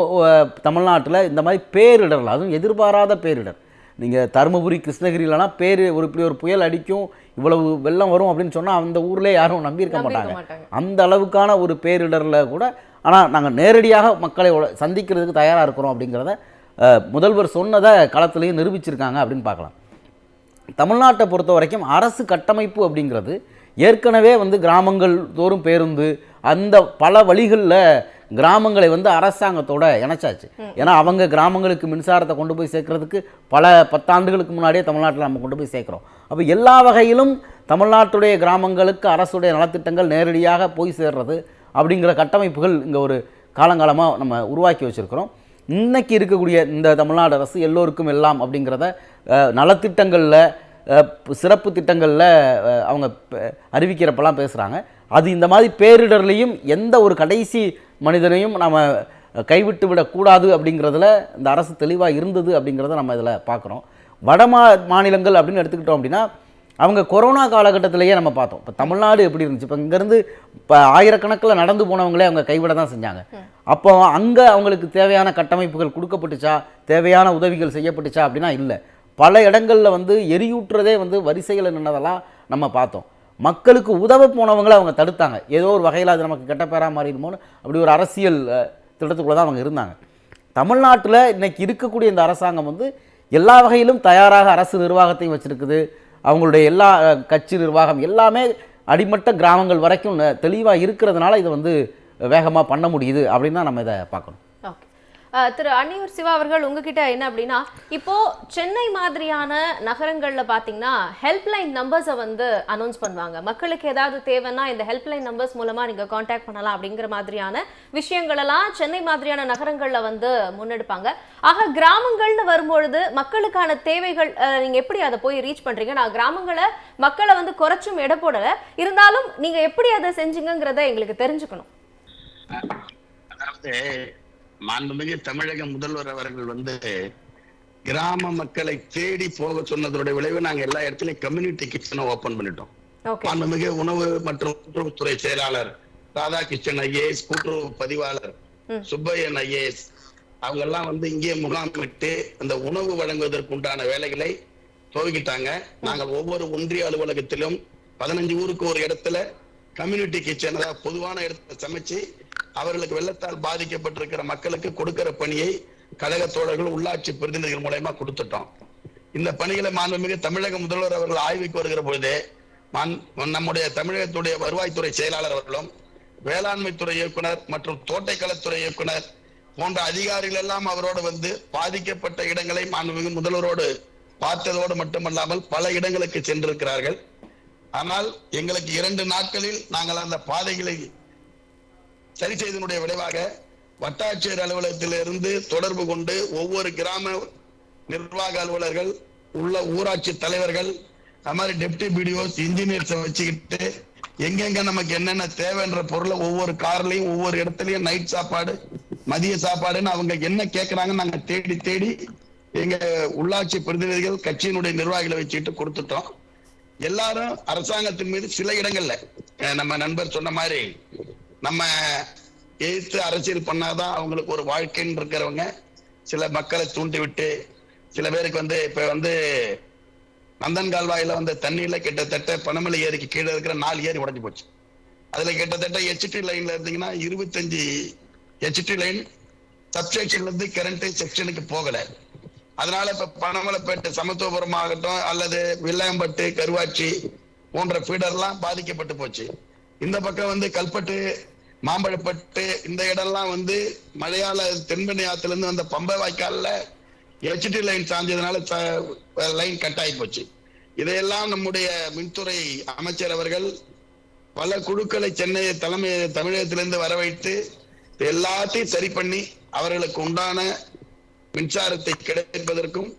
தமிழ்நாட்டில் இந்த மாதிரி பேரிடர்கள், அதுவும் எதிர்பாராத பேரிடர், நீங்கள் தருமபுரி கிருஷ்ணகிரியிலலாம் இப்படி ஒரு புயல் அடிக்கும், இவ்வளவு வெள்ளம் வரும் அப்படின்னு சொன்னால் அந்த ஊரில் யாரும் நம்பியிருக்க மாட்டாங்க. அந்த அளவுக்கான ஒரு பேரிடரில் கூட ஆனால் நாங்கள் நேரடியாக மக்களை சந்திக்கிறதுக்கு தயாராக இருக்கிறோம் அப்படிங்கிறத முதல்வர் சொன்னதை களத்திலையும் நிரூபிச்சிருக்காங்க அப்படின்னு பார்க்கலாம். தமிழ்நாட்டை பொறுத்த வரைக்கும் அரசு கட்டமைப்பு அப்படிங்கிறது ஏற்கனவே வந்து கிராமங்கள் தோறும் பேருந்து அந்த பல வழிகளில் கிராமங்களை வந்து அரசாங்கத்தோட இணைச்சாச்சு. ஏன்னா அவங்க கிராமங்களுக்கு மின்சாரத்தை கொண்டு போய் சேர்க்கறதுக்கு பல 10 ஆண்டுகளுக்கு முன்னாடியே தமிழ்நாட்டில் நம்ம கொண்டு போய் சேர்க்குறோம். அப்போ எல்லா வகையிலும் தமிழ்நாட்டுடைய கிராமங்களுக்கு அரசுடைய நலத்திட்டங்கள் நேரடியாக போய் சேர்றது அப்படிங்கிற கட்டமைப்புகள் இங்கே ஒரு காலங்காலமாக நம்ம உருவாக்கி வச்சுருக்கிறோம். இன்றைக்கி இருக்கக்கூடிய இந்த தமிழ்நாடு அரசு எல்லோருக்கும் எல்லாம் அப்படிங்கிறத நலத்திட்டங்களில் சிறப்பு திட்டங்களில் அவங்க அறிவிக்கிறப்பெல்லாம் பேசுகிறாங்க. அது இந்த மாதிரி பேரிடர்லையும் எந்த ஒரு கடைசி மனிதனையும் நம்ம கைவிட்டு விடக்கூடாது அப்படிங்கிறதுல இந்த அரசு தெளிவாக இருந்தது அப்படிங்கிறத நம்ம இதில் பார்க்குறோம். வட மாநிலங்கள் அப்படின்னு எடுத்துக்கிட்டோம் அப்படின்னா அவங்க கொரோனா காலகட்டத்திலேயே நம்ம பார்த்தோம். இப்போ தமிழ்நாடு எப்படி இருந்துச்சு, இப்போ இங்கேருந்து இப்போ ஆயிரக்கணக்கில் நடந்து போனவங்களே அவங்க கைவிட தான் செஞ்சாங்க. அப்போ அங்கே அவங்களுக்கு தேவையான கட்டமைப்புகள் கொடுக்கப்பட்டுச்சா, தேவையான உதவிகள் செய்யப்பட்டுச்சா அப்படின்னா இல்லை. பல இடங்களில் வந்து எரியூற்றுறதே வந்து வரிசையில் நின்னதெல்லாம் நம்ம பார்த்தோம். மக்களுக்கு உதவ போனவங்களை அவங்க தடுத்தாங்க. ஏதோ ஒரு வகையில் அது நமக்கு கெட்ட பேராக மாறிடுமோன்னு அப்படி ஒரு அரசியல் திட்டத்துக்குள்ளே தான் அவங்க இருந்தாங்க. தமிழ்நாட்டில் இன்றைக்கி இருக்கக்கூடிய இந்த அரசாங்கம் வந்து எல்லா வகையிலும் தயாராக அரசு நிர்வாகத்தையும் வச்சுருக்குது. அவங்களுடைய எல்லா கட்சி நிர்வாகம் எல்லாமே அடிமட்ட கிராமங்கள் வரைக்கும் தெளிவாக இருக்கிறதுனால இதை வந்து வேகமாக பண்ண முடியுது அப்படின்னு தான் நம்ம இதை பார்க்கணும். திரு அன்னியூர் சிவா அவர்கள், உங்ககிட்ட என்ன அப்படின்னா, இப்போ சென்னை மாதிரியான நகரங்கள்ல பாத்தீங்கன்னா ஹெல்ப்லைன் நம்பர்ஸை வந்து அனௌன்ஸ் பண்ணுவாங்க. மக்களுக்கு ஏதாவது தேவைன்னா இந்த ஹெல்ப்லைன் நம்பர்ஸ் மூலமா நீங்க கான்டாக்ட் பண்ணலாம் அப்படிங்கிற மாதிரியான விஷயங்கள் எல்லாம் சென்னை மாதிரியான நகரங்கள்ல வந்து முன்னெடுப்பாங்க. ஆக கிராமங்கள்னு வரும்பொழுது மக்களுக்கான தேவைகள் நீங்க எப்படி அதை போய் ரீச் பண்றீங்க? நான் கிராமங்களை மக்களை வந்து குறைச்சும் எடை போடல, இருந்தாலும் நீங்க எப்படி அதை செஞ்சீங்கிறத எங்களுக்கு தெரிஞ்சுக்கணும். அதாவது மாண்புமிகு தமிழக முதல்வர் அவர்கள் வந்து கிராம மக்களை தேடி போக சொன்னதோட விளைவு நாங்க எல்லா இடத்துலயும் கம்யூனிட்டி கிச்சனை ஓபன் பண்ணிட்டோம். மாண்புமிகு உணவு மற்றும் கூட்டுறவுத்துறை செயலாளர் ராதாகிருஷ்ணன் ஐஏஎஸ், கூட்டுறவு பதிவாளர் சுப்பையன் ஐஏஎஸ் அவங்க எல்லாம் வந்து இங்கே முகாமிட்டு அந்த உணவு வழங்குவதற்கு உண்டான வேலைகளை துவங்கிட்டாங்க. நாங்கள் ஒவ்வொரு ஒன்றிய அலுவலகத்திலும் 15 ஊருக்கு ஒரு இடத்துல கம்யூனிட்டி கிச்சன், அதாவது பொதுவான இடத்துல சமைச்சு அவர்களுக்கு வெள்ளத்தால் பாதிக்கப்பட்டிருக்கிற மக்களுக்கு கொடுக்கிற பணியை கழக தோழர்கள் உள்ளாட்சி பிரதிநிதிகள் மூலமா கொடுத்துட்டோம். இந்த பணிகளை மாண்புமிகு தமிழக முதல்வர் அவர்கள் ஆய்வுக்கு வருகிற பொழுது நம்முடைய தமிழகத்துடைய வருவாய்த்துறை செயலாளர் அவர்களும் வேளாண்மைத்துறை இயக்குனர் மற்றும் தோட்டக்கலைத்துறை இயக்குனர் போன்ற அதிகாரிகள் எல்லாம் அவரோடு வந்து பாதிக்கப்பட்ட இடங்களை மாண்புமிகு முதல்வரோடு பார்த்ததோடு மட்டுமல்லாமல் பல இடங்களுக்கு சென்றிருக்கிறார்கள். ஆனால் எங்களுக்கு 2 நாட்களில் நாங்கள் அந்த பாதைகளை சரி செய்தனுடைய விளைவாக வட்டாட்சியர் அலுவலகத்திலிருந்து தொடர்பு கொண்டு ஒவ்வொரு கிராம நிர்வாக அலுவலர்கள் உள்ள ஊராட்சி தலைவர்கள் அது மாதிரி டெப்டி பிடிஓஸ் இன்ஜினியர்ஸை வச்சுக்கிட்டு எங்கெங்க நமக்கு என்னென்ன தேவைன்ற பொருளை ஒவ்வொரு கார்லயும் ஒவ்வொரு இடத்துலயும் நைட் சாப்பாடு மதிய சாப்பாடுன்னு அவங்க என்ன கேட்கறாங்கன்னு நாங்க தேடி தேடி எங்க உள்ளாட்சி பிரதிநிதிகள் கட்சியினுடைய நிர்வாகிகளை வச்சுக்கிட்டு கொடுத்துட்டோம். எல்லாரும் அரசாங்கத்தின் மீது சில இடங்கள்ல நம்ம நண்பர் சொன்ன மாதிரி நம்ம எதிர்த்து அரசியல் பண்ணாதான் அவங்களுக்கு ஒரு வாழ்க்கைன்னு இருக்கிறவங்க சில மக்களை தூண்டி விட்டு சில பேருக்கு வந்து இப்ப வந்து நந்தன் கால்வாயில வந்து தண்ணியில கிட்டத்தட்ட பனமலை ஏரிக்கு கீழே இருக்கிற 4 ஏரி உடைஞ்சு போச்சு. அதுல கிட்டத்தட்ட HT லைன்ல இருந்தீங்கன்னா 25 HT லைன் சப்ஸ்டேஷன்ல இருந்து கரண்ட் செக்ஷனுக்கு போகல. அதனால இப்ப பனமலைப்பேட்டை சமத்துவபுரம் ஆகட்டும் அல்லது வில்லையம்பட்டு கருவாச்சி போன்ற ஃபீடர்லாம் பாதிக்கப்பட்டு போச்சு. இந்த பக்கம் வந்து கல்பட்டு மாம்பழப்பட்டு இந்த இடம்லாம் வந்து மழையால தென்பெண்ணை ஆத்துல இருந்து அந்த பம்பை வாய்க்கால்ல HT லைன் சாஞ்சதுனால லைன் கட் ஆகி போச்சு. இதையெல்லாம் நம்முடைய மின்துறை அமைச்சர் அவர்கள் பல குழுக்களை சென்னை தமிழகத்திலிருந்து வர வைத்து எல்லாத்தையும் சரி பண்ணி அவர்களுக்கு உண்டான மின்சாரத்தை கிடைப்பதற்கும்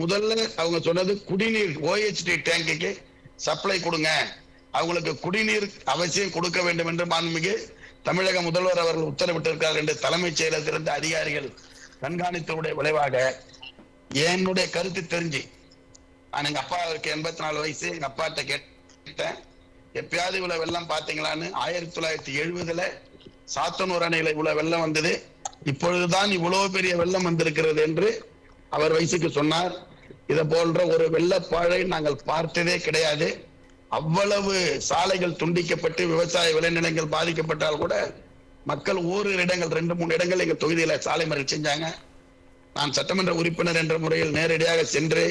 முதல்ல அவங்க சொன்னது குடிநீர் OHD டேங்குக்கு சப்ளை கொடுங்க, அவங்களுக்கு குடிநீர் அவசியம் கொடுக்க வேண்டும் என்று மாண்புமிகு தமிழக முதல்வர் அவர்கள் உத்தரவிட்டிருக்கிறார் என்று தலைமைச் செயலகத்திலிருந்து அதிகாரிகள் கண்காணித்தவுடைய விளைவாக என்னுடைய கருத்து தெரிஞ்சு நான் எங்க அப்பாவுக்கு 84 வயசு, எங்க அப்பாட்ட கேட்டேன் எப்பயாவது இவ்வளவு வெள்ளம் பாத்தீங்களான்னு. 1970 சாத்தனூர் அணையில இவ்வளவு வெள்ளம் வந்தது, இப்பொழுதுதான் இவ்வளவு பெரிய வெள்ளம் வந்திருக்கிறது என்று அவர் வயசுக்கு சொன்னார். இதை போன்ற ஒரு வெள்ளப்பாழை நாங்கள் பார்த்ததே கிடையாது. அவ்வளவு சாலைகள் துண்டிக்கப்பட்டு விவசாய விளைநிலங்கள் பாதிக்கப்பட்டால் கூட மக்கள் ஓரிரு இடங்கள் 2-3 இடங்கள் எங்க தொகுதியில சாலை மறியல் செஞ்சாங்க. நான் சட்டமன்ற உறுப்பினர் என்ற முறையில் நேரடியாக சென்று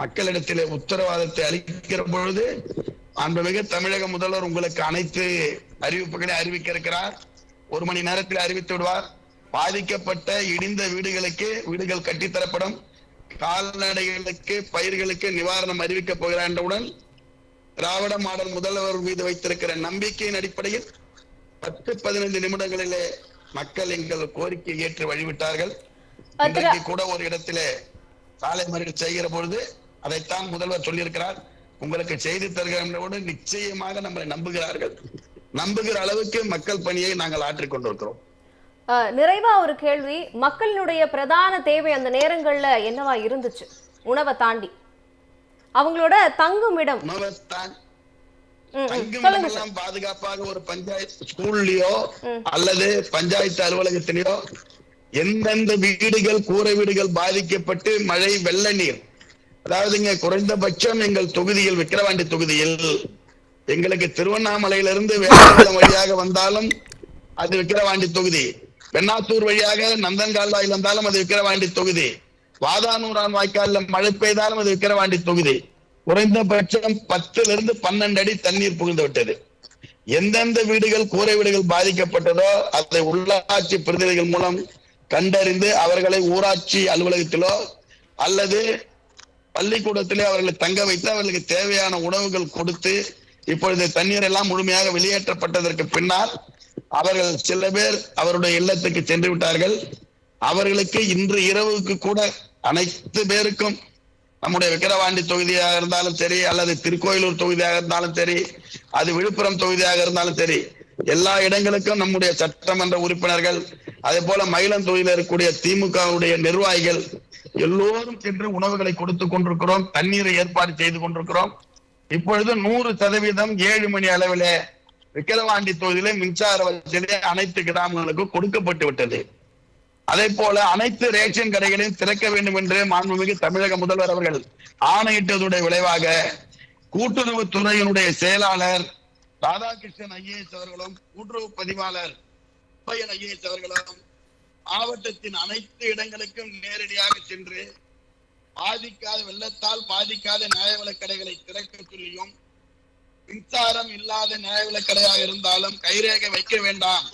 மக்களிடத்திலே உத்தரவாதத்தை அளிக்கிற பொழுது மாண்புமிகு தமிழக முதல்வர் உங்களுக்கு அனைத்து அறிவிப்புகளை அறிவிக்க இருக்கிறார், 1 மணி நேரத்தில் அறிவித்து விடுவார். பாதிக்கப்பட்ட இடிந்த வீடுகளுக்கு வீடுகள் கட்டித்தரப்படும், கால்நடைகளுக்கு பயிர்களுக்கு நிவாரணம் அறிவிக்க போகிறார் என்றவுடன் திராவிட மாடல் முதல்வர் மீது வைத்திருக்கிற நம்பிக்கையின் அடிப்படையில் 10-15 நிமிடங்களிலே மக்கள் எங்கள் கோரிக்கை ஏற்று வழிவிட்டார்கள். இன்றைக்கு கூட ஒரு இடத்திலே சாலை மறியல் செய்கிற பொழுது அதைத்தான் முதல்வர் சொல்லியிருக்கிறார், உங்களுக்கு செய்தி தருகிற நிச்சயமாக நம்மளை நம்புகிறார்கள், நம்புகிற அளவுக்கு மக்கள் பணியை நாங்கள் ஆற்றிக் கொண்டிருக்கிறோம். நிறைவா ஒரு கேள்வி, மக்களினுடைய பிரதான தேவை அந்த நேரங்கள்ல என்னவா இருந்துச்சு? உணவை தாண்டி அவங்களோட தங்குமிடம், பாதுகாப்பாக ஒரு பஞ்சாயத்து ஸ்கூல்லயோ அல்லது பஞ்சாயத்து அலுவலகத்திலேயோ எந்தெந்த வீடுகள் கூரை வீடுகள் பாதிக்கப்பட்டு மழை வெள்ள நீர், அதாவது இங்க குறைந்தபட்சம் எங்கள் தொகுதியில் விக்கிரவாண்டி தொகுதியில் எங்களுக்கு திருவண்ணாமலையிலிருந்து வேளாண் வழியாக வந்தாலும் அது விக்கிரவாண்டி தொகுதி, வெண்ணாத்தூர் வழியாக நந்தன்கால்வாயில் வந்தாலும் அது விக்கிரவாண்டி தொகுதி, வாதானூரான் வாய்க்கால மழை பெய்தாலும் அது விக்கிரவாண்டி தொகுதி. குறைந்தபட்சம் 10 to 12 அடி தண்ணீர் புகுந்து விட்டது. எந்தெந்த வீடுகள் கூரை வீடுகள் பாதிக்கப்பட்டதோ அதை உள்ளாட்சி பிரதிநிதிகள் மூலம் கண்டறிந்து அவர்களை ஊராட்சி அலுவலகத்திலோ அல்லது பள்ளிக்கூடத்திலே அவர்களை தங்க வைத்து அவர்களுக்கு தேவையான உணவுகள் கொடுத்து இப்பொழுது தண்ணீர் எல்லாம் முழுமையாக வெளியேற்றப்பட்டதற்கு பின்னால் அவர்கள் சில பேர் அவருடைய இல்லத்துக்கு சென்று விட்டார்கள். அவர்களுக்கு இன்று இரவுக்கு கூட அனைத்து பேருக்கும் நம்முடைய விக்கிரவாண்டி தொகுதியாக இருந்தாலும் சரி அல்லது திருக்கோயிலூர் தொகுதியாக இருந்தாலும் சரி, அது விழுப்புரம் தொகுதியாக இருந்தாலும் சரி, எல்லா இடங்களுக்கும் நம்முடைய சட்டமன்ற உறுப்பினர்கள் அதே போல மயிலம் தொகுதியில் இருக்கக்கூடிய திமுகவுடைய நிர்வாகிகள் எல்லோரும் சென்று உணவுகளை கொடுத்து கொண்டிருக்கிறோம், தண்ணீரை ஏற்பாடு செய்து கொண்டிருக்கிறோம். இப்பொழுது 100% 7 மணி அளவிலே விக்கிரவாண்டி தொகுதியிலே மின்சார வசதி அனைத்து கிராமங்களுக்கும் கொடுக்கப்பட்டு விட்டது. அதே போல அனைத்து ரேஷன் கடைகளையும் திறக்க வேண்டும் என்று மாண்புமிகு தமிழக முதல்வர் அவர்கள் ஆணையிட்டதுடைய விளைவாக கூட்டுறவு துறையினுடைய செயலாளர் ராதாகிருஷ்ணன் IAS அவர்களும் கூட்டுறவு பதிவாளர் IAS அவர்களும் மாவட்டத்தின் அனைத்து இடங்களுக்கும் நேரடியாக சென்று பாதிக்காத வெள்ளத்தால் பாதிக்காத நியாய விலைக் கடைகளை திறக்க சொல்லியும், மின்சாரம் இல்லாத நியாய விலைக் கடையாக இருந்தாலும் கைரேகை வைக்க வேண்டாம்,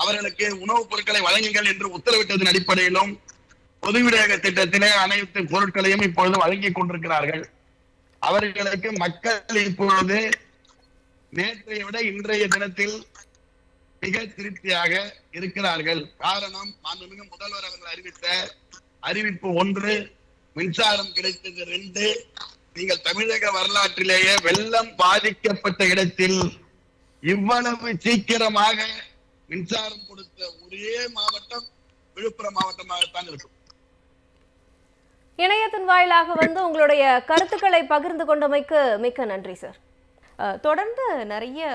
அவர்களுக்கு உணவுப் பொருட்களை வழங்குங்கள் என்று உத்தரவிட்டதன் அடிப்படையிலும் பொது விநியோக திட்டத்திலே அனைத்து பொருட்களையும் இப்பொழுது வழங்கிக் கொண்டிருக்கிறார்கள். அவர்களுக்கு மக்கள் இப்பொழுது நேற்றைய விட இன்றைய தினத்தில் மிக திருப்தியாக இருக்கிறார்கள். காரணம், மாண்புமிகு முதல்வர் அவர்கள் அறிவித்த அறிவிப்பு 1, மின்சாரம் கிடைத்தது 2. நீங்கள் தமிழக வரலாற்றிலேயே வெள்ளம் பாதிக்கப்பட்ட இடத்தில் இவ்வளவு சீக்கிரமாக மின்சாரம் கொடுத்த ஒரே மாவட்டம் விழுப்புரம் மாவட்டமாகத்தான் இருக்கும். இணையத்தின் வாயிலாக உங்களுடைய கருத்துக்களை பகிர்ந்து கொண்டமைக்கு மிக்க நன்றி சார். தொடர்ந்து நிறைய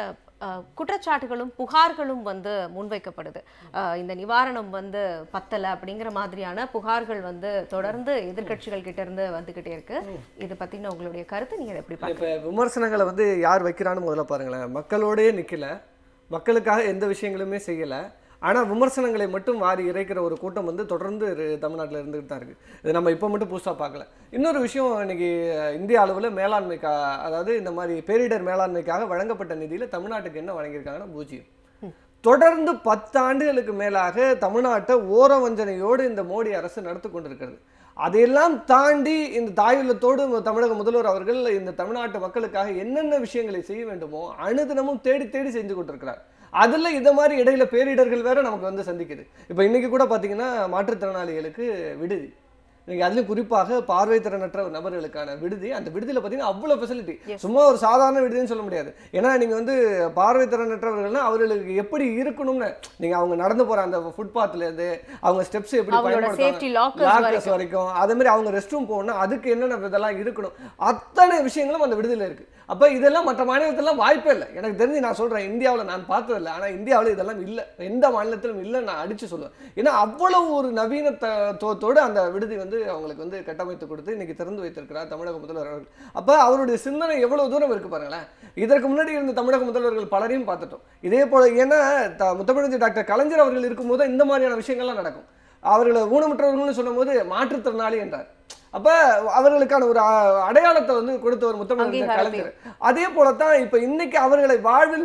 குற்றச்சாட்டுகளும் புகார்களும் முன்வைக்கப்படுது. இந்த நிவாரணம் பத்தல அப்படிங்கிற மாதிரியான புகார்கள் தொடர்ந்து எதிர்கட்சிகள் கிட்ட இருந்து வந்துகிட்டே இருக்கு. இதை பத்தின உங்களுடைய கருத்து நீங்க எப்படி பாருங்க? விமர்சனங்களை யார் வைக்கிறான்னு முதல்ல பாருங்களேன். மக்களோடயே நிக்கல, மக்களுக்காக எந்த விஷயங்களுமே செய்யல, ஆனால் விமர்சனங்களை மட்டும் வாரி இறைக்கிற ஒரு கூட்டம் தொடர்ந்து தமிழ்நாட்டில் இருந்துகிட்டு தான் இருக்குது. இது நம்ம இப்போ மட்டும் புதுசாக பார்க்கல. இன்னொரு விஷயம், இன்னைக்கு இந்திய அளவில் மேலாண்மைக்காக, அதாவது இந்த மாதிரி பேரிடர் மேலாண்மைக்காக வழங்கப்பட்ட நிதியில் தமிழ்நாட்டுக்கு என்ன வழங்கியிருக்காங்கன்னா 0. தொடர்ந்து 10 ஆண்டுகளுக்கு மேலாக தமிழ்நாட்டை ஓர வஞ்சனையோடு இந்த மோடி அரசு நடத்தி கொண்டிருக்கிறது. அதையெல்லாம் தாண்டி இந்த தாயுள்ளத்தோடு தமிழக முதல்வர் அவர்கள் இந்த தமிழ்நாட்டு மக்களுக்காக என்னென்ன விஷயங்களை செய்ய வேண்டுமோ அனுதினமும் தேடி தேடி செஞ்சு கொண்டிருக்கிறார். அதில் இந்த மாதிரி இடையில பேரிடர்கள் வேற நமக்கு வந்து சந்திக்குது. இப்போ இன்னைக்கு கூட பார்த்தீங்கன்னா மாற்றுத்திறனாளிகளுக்கு விடுதி, நீங்கள் அதுலேயும் குறிப்பாக பார்வை திறனற்ற நபர்களுக்கான விடுதி, அந்த விடுதியில் பார்த்தீங்கன்னா அவ்வளோ ஃபெசிலிட்டி, சும்மா ஒரு சாதாரண விடுதின்னு சொல்ல முடியாது. ஏன்னா நீங்கள் வந்து பார்வை திறனற்றவர்கள்னா அவர்களுக்கு எப்படி இருக்கணும்னு நீங்கள் அவங்க நடந்து போகிற அந்த ஃபுட்பாத்லேருந்து அவங்க ஸ்டெப்ஸ் எப்படி பயன்படுத்துவாங்க லாக்கர்ஸ் வரைக்கும், அதே மாதிரி அவங்க ரெஸ்ட் ரூம் போகணும்னா அதுக்கு என்னென்ன இதெல்லாம் இருக்கணும், அத்தனை விஷயங்களும் அந்த விடுதியில் இருக்குது. அப்போ இதெல்லாம் மற்ற மாநிலத்திலாம் வாய்ப்பே இல்லை. எனக்கு தெரிஞ்சு நான் சொல்கிறேன், இந்தியாவில் நான் பார்த்ததில்லை, ஆனால் இந்தியாவில் இதெல்லாம் இல்லை, எந்த மாநிலத்திலும் இல்லை நான் அடித்து சொல்லுவேன். ஏன்னா அவ்வளவு ஒரு நவீனத்தோடு அந்த விடுதி வந்து அவங்களுக்கு வந்து கட்டமைத்து கொடுத்து இன்னைக்கு திறந்து வைத்திருக்கிறார் தமிழக முதல்வர் அவர்கள். அப்போ அவருடைய சிந்தனை எவ்வளவு தூரம் இருக்கு பாருங்களேன். இதற்கு முன்னாடி இருந்த தமிழக முதல்வர்கள் பலரையும் பார்த்துட்டோம் இதே போல. ஏன்னா முத்தமிழஞ்சு டாக்டர் கலைஞர் அவர்கள் இருக்கும்போது இந்த மாதிரியான விஷயங்கள்லாம் நடக்கும். அவர்களை ஊனமுற்றவர்கள்னு சொல்லும் போது மாற்றுத்திறனாளி என்றார். அப்ப அவர்களுக்கான ஒரு அடையாளத்தை வந்து கொடுத்தவர் முத்தமிழ் கலைஞர். அதே போலத்தான் இப்ப இன்னைக்கு அவர்களை வாழ்வில்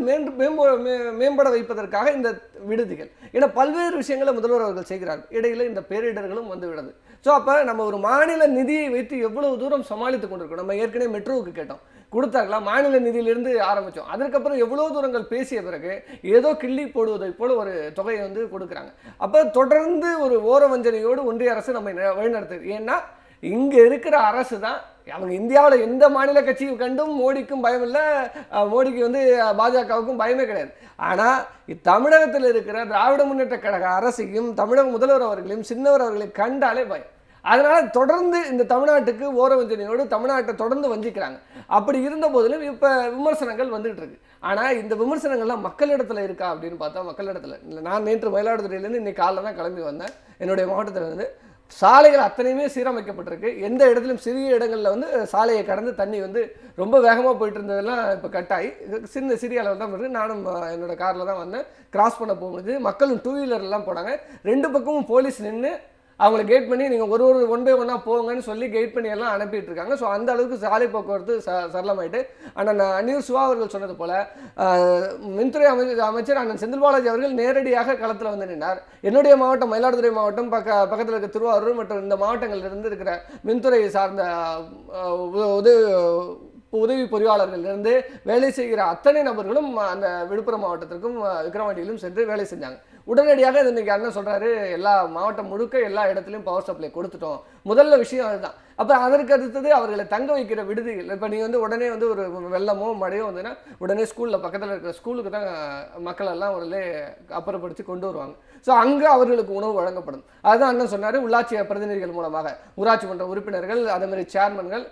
மேம்பட வைப்பதற்காக இந்த விடுதிகள், ஏன்னா பல்வேறு விஷயங்களை முதல்வர் அவர்கள் செய்கிறார்கள். இடையில இந்த பேரிடர்களும் வந்து விடுது. ஸோ அப்போ நம்ம ஒரு மாநில நிதியை வைத்து எவ்வளவு தூரம் சமாளித்து கொண்டிருக்கோம். நம்ம ஏற்கனவே மெட்ரோவுக்கு கேட்டோம், கொடுத்தாங்களா? மாநில நிதியிலிருந்து ஆரம்பித்தோம். அதற்கப்புறம் எவ்வளோ தூரங்கள் பேசிய பிறகு ஏதோ கிள்ளி போடுவதை போல ஒரு தொகையை வந்து கொடுக்குறாங்க. அப்போ தொடர்ந்து ஒரு ஓர வஞ்சனையோடு ஒன்றிய அரசு நம்ம வழிநடத்துது. ஏன்னா இங்கே இருக்கிற அரசு தான், அவங்க இந்தியாவில் எந்த மாநில கட்சியும் கண்டும் மோடிக்கும் பயம் இல்லை, மோடிக்கு வந்து பாஜகவுக்கும் பயமே கிடையாது. ஆனால் தமிழகத்தில் இருக்கிற திராவிட முன்னேற்ற கழக அரசையும் தமிழக முதல்வர் அவர்களையும் சின்னவர் அவர்களையும் கண்டாலே பயம். அதனால தொடர்ந்து இந்த தமிழ்நாட்டுக்கு ஓர வஞ்சனையோடு தமிழ்நாட்டை தொடர்ந்து வஞ்சிக்கிறாங்க. அப்படி இருந்த போதிலும் இப்போ விமர்சனங்கள் வந்துகிட்டு இருக்கு. ஆனால் இந்த விமர்சனங்கள்லாம் மக்களிடத்துல இருக்கா அப்படின்னு பார்த்தா மக்களிடத்துல இல்லை. நான் நேற்று மயிலாடுதுறையிலேருந்து இன்னைக்கு காலைல தான் கிளம்பி வந்தேன். என்னுடைய மாவட்டத்திலேருந்து சாலைகள் அத்தனையுமே சீரமைக்கப்பட்டிருக்கு. எந்த இடத்துலையும் சிறிய இடங்களில் வந்து சாலையை கடந்து தண்ணி வந்து ரொம்ப வேகமாக போயிட்டு இருந்ததெல்லாம் இப்போ கட்டாயி சிறிய அளவில் தான் இருக்குது. நானும் என்னோட காரில் தான் வந்தேன். கிராஸ் பண்ண போகும்போது மக்களும் டூ வீலர்லாம் போனாங்க. ரெண்டு பக்கமும் போலீஸ் நின்று அவங்கள கேட் பண்ணி நீங்கள் ஒரு ஒன் பை ஒன்னாக போங்கன்னு சொல்லி கைட் பண்ணி எல்லாம் அனுப்பிட்டு இருக்காங்க. ஸோ அந்த அளவுக்கு சாலை போக்குவரத்து சரளமாயிட்டு. ஆனால் அந்நியூர் சிவா அவர்கள் சொன்னது போல மின்துறை அமைச்சர் அண்ணன் செந்தில் பாலாஜி அவர்கள் நேரடியாக களத்தில் வந்து நின்றார். என்னுடைய மாவட்டம் மயிலாடுதுறை மாவட்டம் பக்கத்தில் இருக்க திருவாரூர் மற்றும் இந்த மாவட்டங்களிலிருந்து இருக்கிற மின்துறை சார்ந்த உதவி பொறியாளர்களிலிருந்து வேலை செய்கிற அத்தனை நபர்களும் அந்த விழுப்புரம் மாவட்டத்திற்கும் விக்கிரவாண்டியிலும் சென்று வேலை செஞ்சாங்க. உடனடியாக இன்னைக்கு அண்ணன் சொல்றாரு, எல்லா மாவட்டம் முழுக்க எல்லா இடத்துலையும் பவர் சப்ளை கொடுத்துட்டோம். முதல்ல விஷயம் அதுதான். அப்போ அதற்கு அடுத்தது அவர்களை தங்க வைக்கிற விடுதிகள். இப்போ நீங்கள் வந்து உடனே வந்து ஒரு வெள்ளமோ மழையோ வந்துன்னா உடனே ஸ்கூலில் பக்கத்தில் இருக்கிற ஸ்கூலுக்கு தான் மக்கள் எல்லாம் உடனே அப்புறப்படுத்தி கொண்டு வருவாங்க. ஸோ அங்கே அவர்களுக்கு உணவு வழங்கப்படும். அதுதான் அண்ணன் சொன்னார், உள்ளாட்சி பிரதிநிதிகள் மூலமாக ஊராட்சி மன்ற உறுப்பினர்கள், அதே மாதிரி சேர்மன்கள்,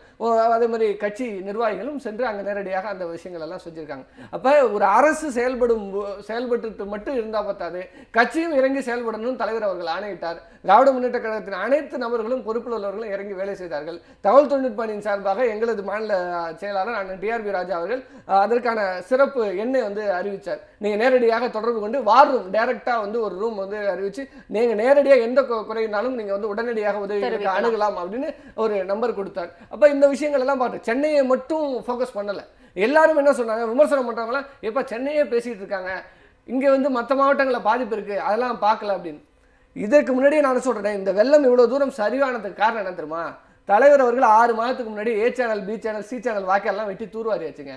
அதே மாதிரி கட்சி நிர்வாகிகளும் சென்று அங்கே நேரடியாக அந்த விஷயங்கள் எல்லாம் செஞ்சுருக்காங்க. அப்போ ஒரு அரசு செயல்பட்டு மட்டும் இருந்தால் பார்த்தாது, கட்சியும் இறங்கி செயல்படணும் தலைவர் அவர்கள் ஆணையிட்டார். திராவிட முன்னேற்ற கழகத்தின் அனைத்து நபர்களும் பொறுப்பில் உள்ளவர்களும் இறங்கி வேலை செய்தார்கள். தகவல் தொழில்நுட்ப அணியின் சார்பாக எங்களது மாநில செயலாளர் அண்ணன் டிஆர்பி ராஜா அவர்கள் அதற்கான சிறப்பு எண்ணை வந்து அறிவித்தார். நீங்கள் நேரடியாக தொடர்பு கொண்டு வார் ரூம் டைரக்டாக வந்து ஒரு ரூம் வந்து அறிவிச்சு நீங்கள் நேரடியாக எந்த குறையினாலும் நீங்கள் வந்து உடனடியாக உதவி அணுகலாம் அப்படின்னு ஒரு நம்பர் கொடுத்தார். அப்போ இந்த விஷயங்கள் எல்லாம் பார்த்து சென்னையை மட்டும் ஃபோக்கஸ் பண்ணலை. எல்லாரும் என்ன சொன்னாங்க, விமர்சனம் பண்ணுறவங்களாம் எப்போ சென்னையே பேசிகிட்டு இருக்காங்க, இங்கே வந்து மற்ற மாவட்டங்களில் பாதிப்பு இருக்குது, அதெல்லாம் பார்க்கல அப்படின்னு. இதற்கு முன்னாடியே நான் சொல்கிறேன், இந்த வெள்ளம் இவ்வளோ தூரம் சரிவானதுக்கு காரணம் என்ன தெரியுமா? தலைவர் அவர்கள் 6 மாதத்துக்கு முன்னாடி A channel, B channel, C channel வாய்க்கால்லாம் வெட்டி தூர்வாரியாச்சுங்க.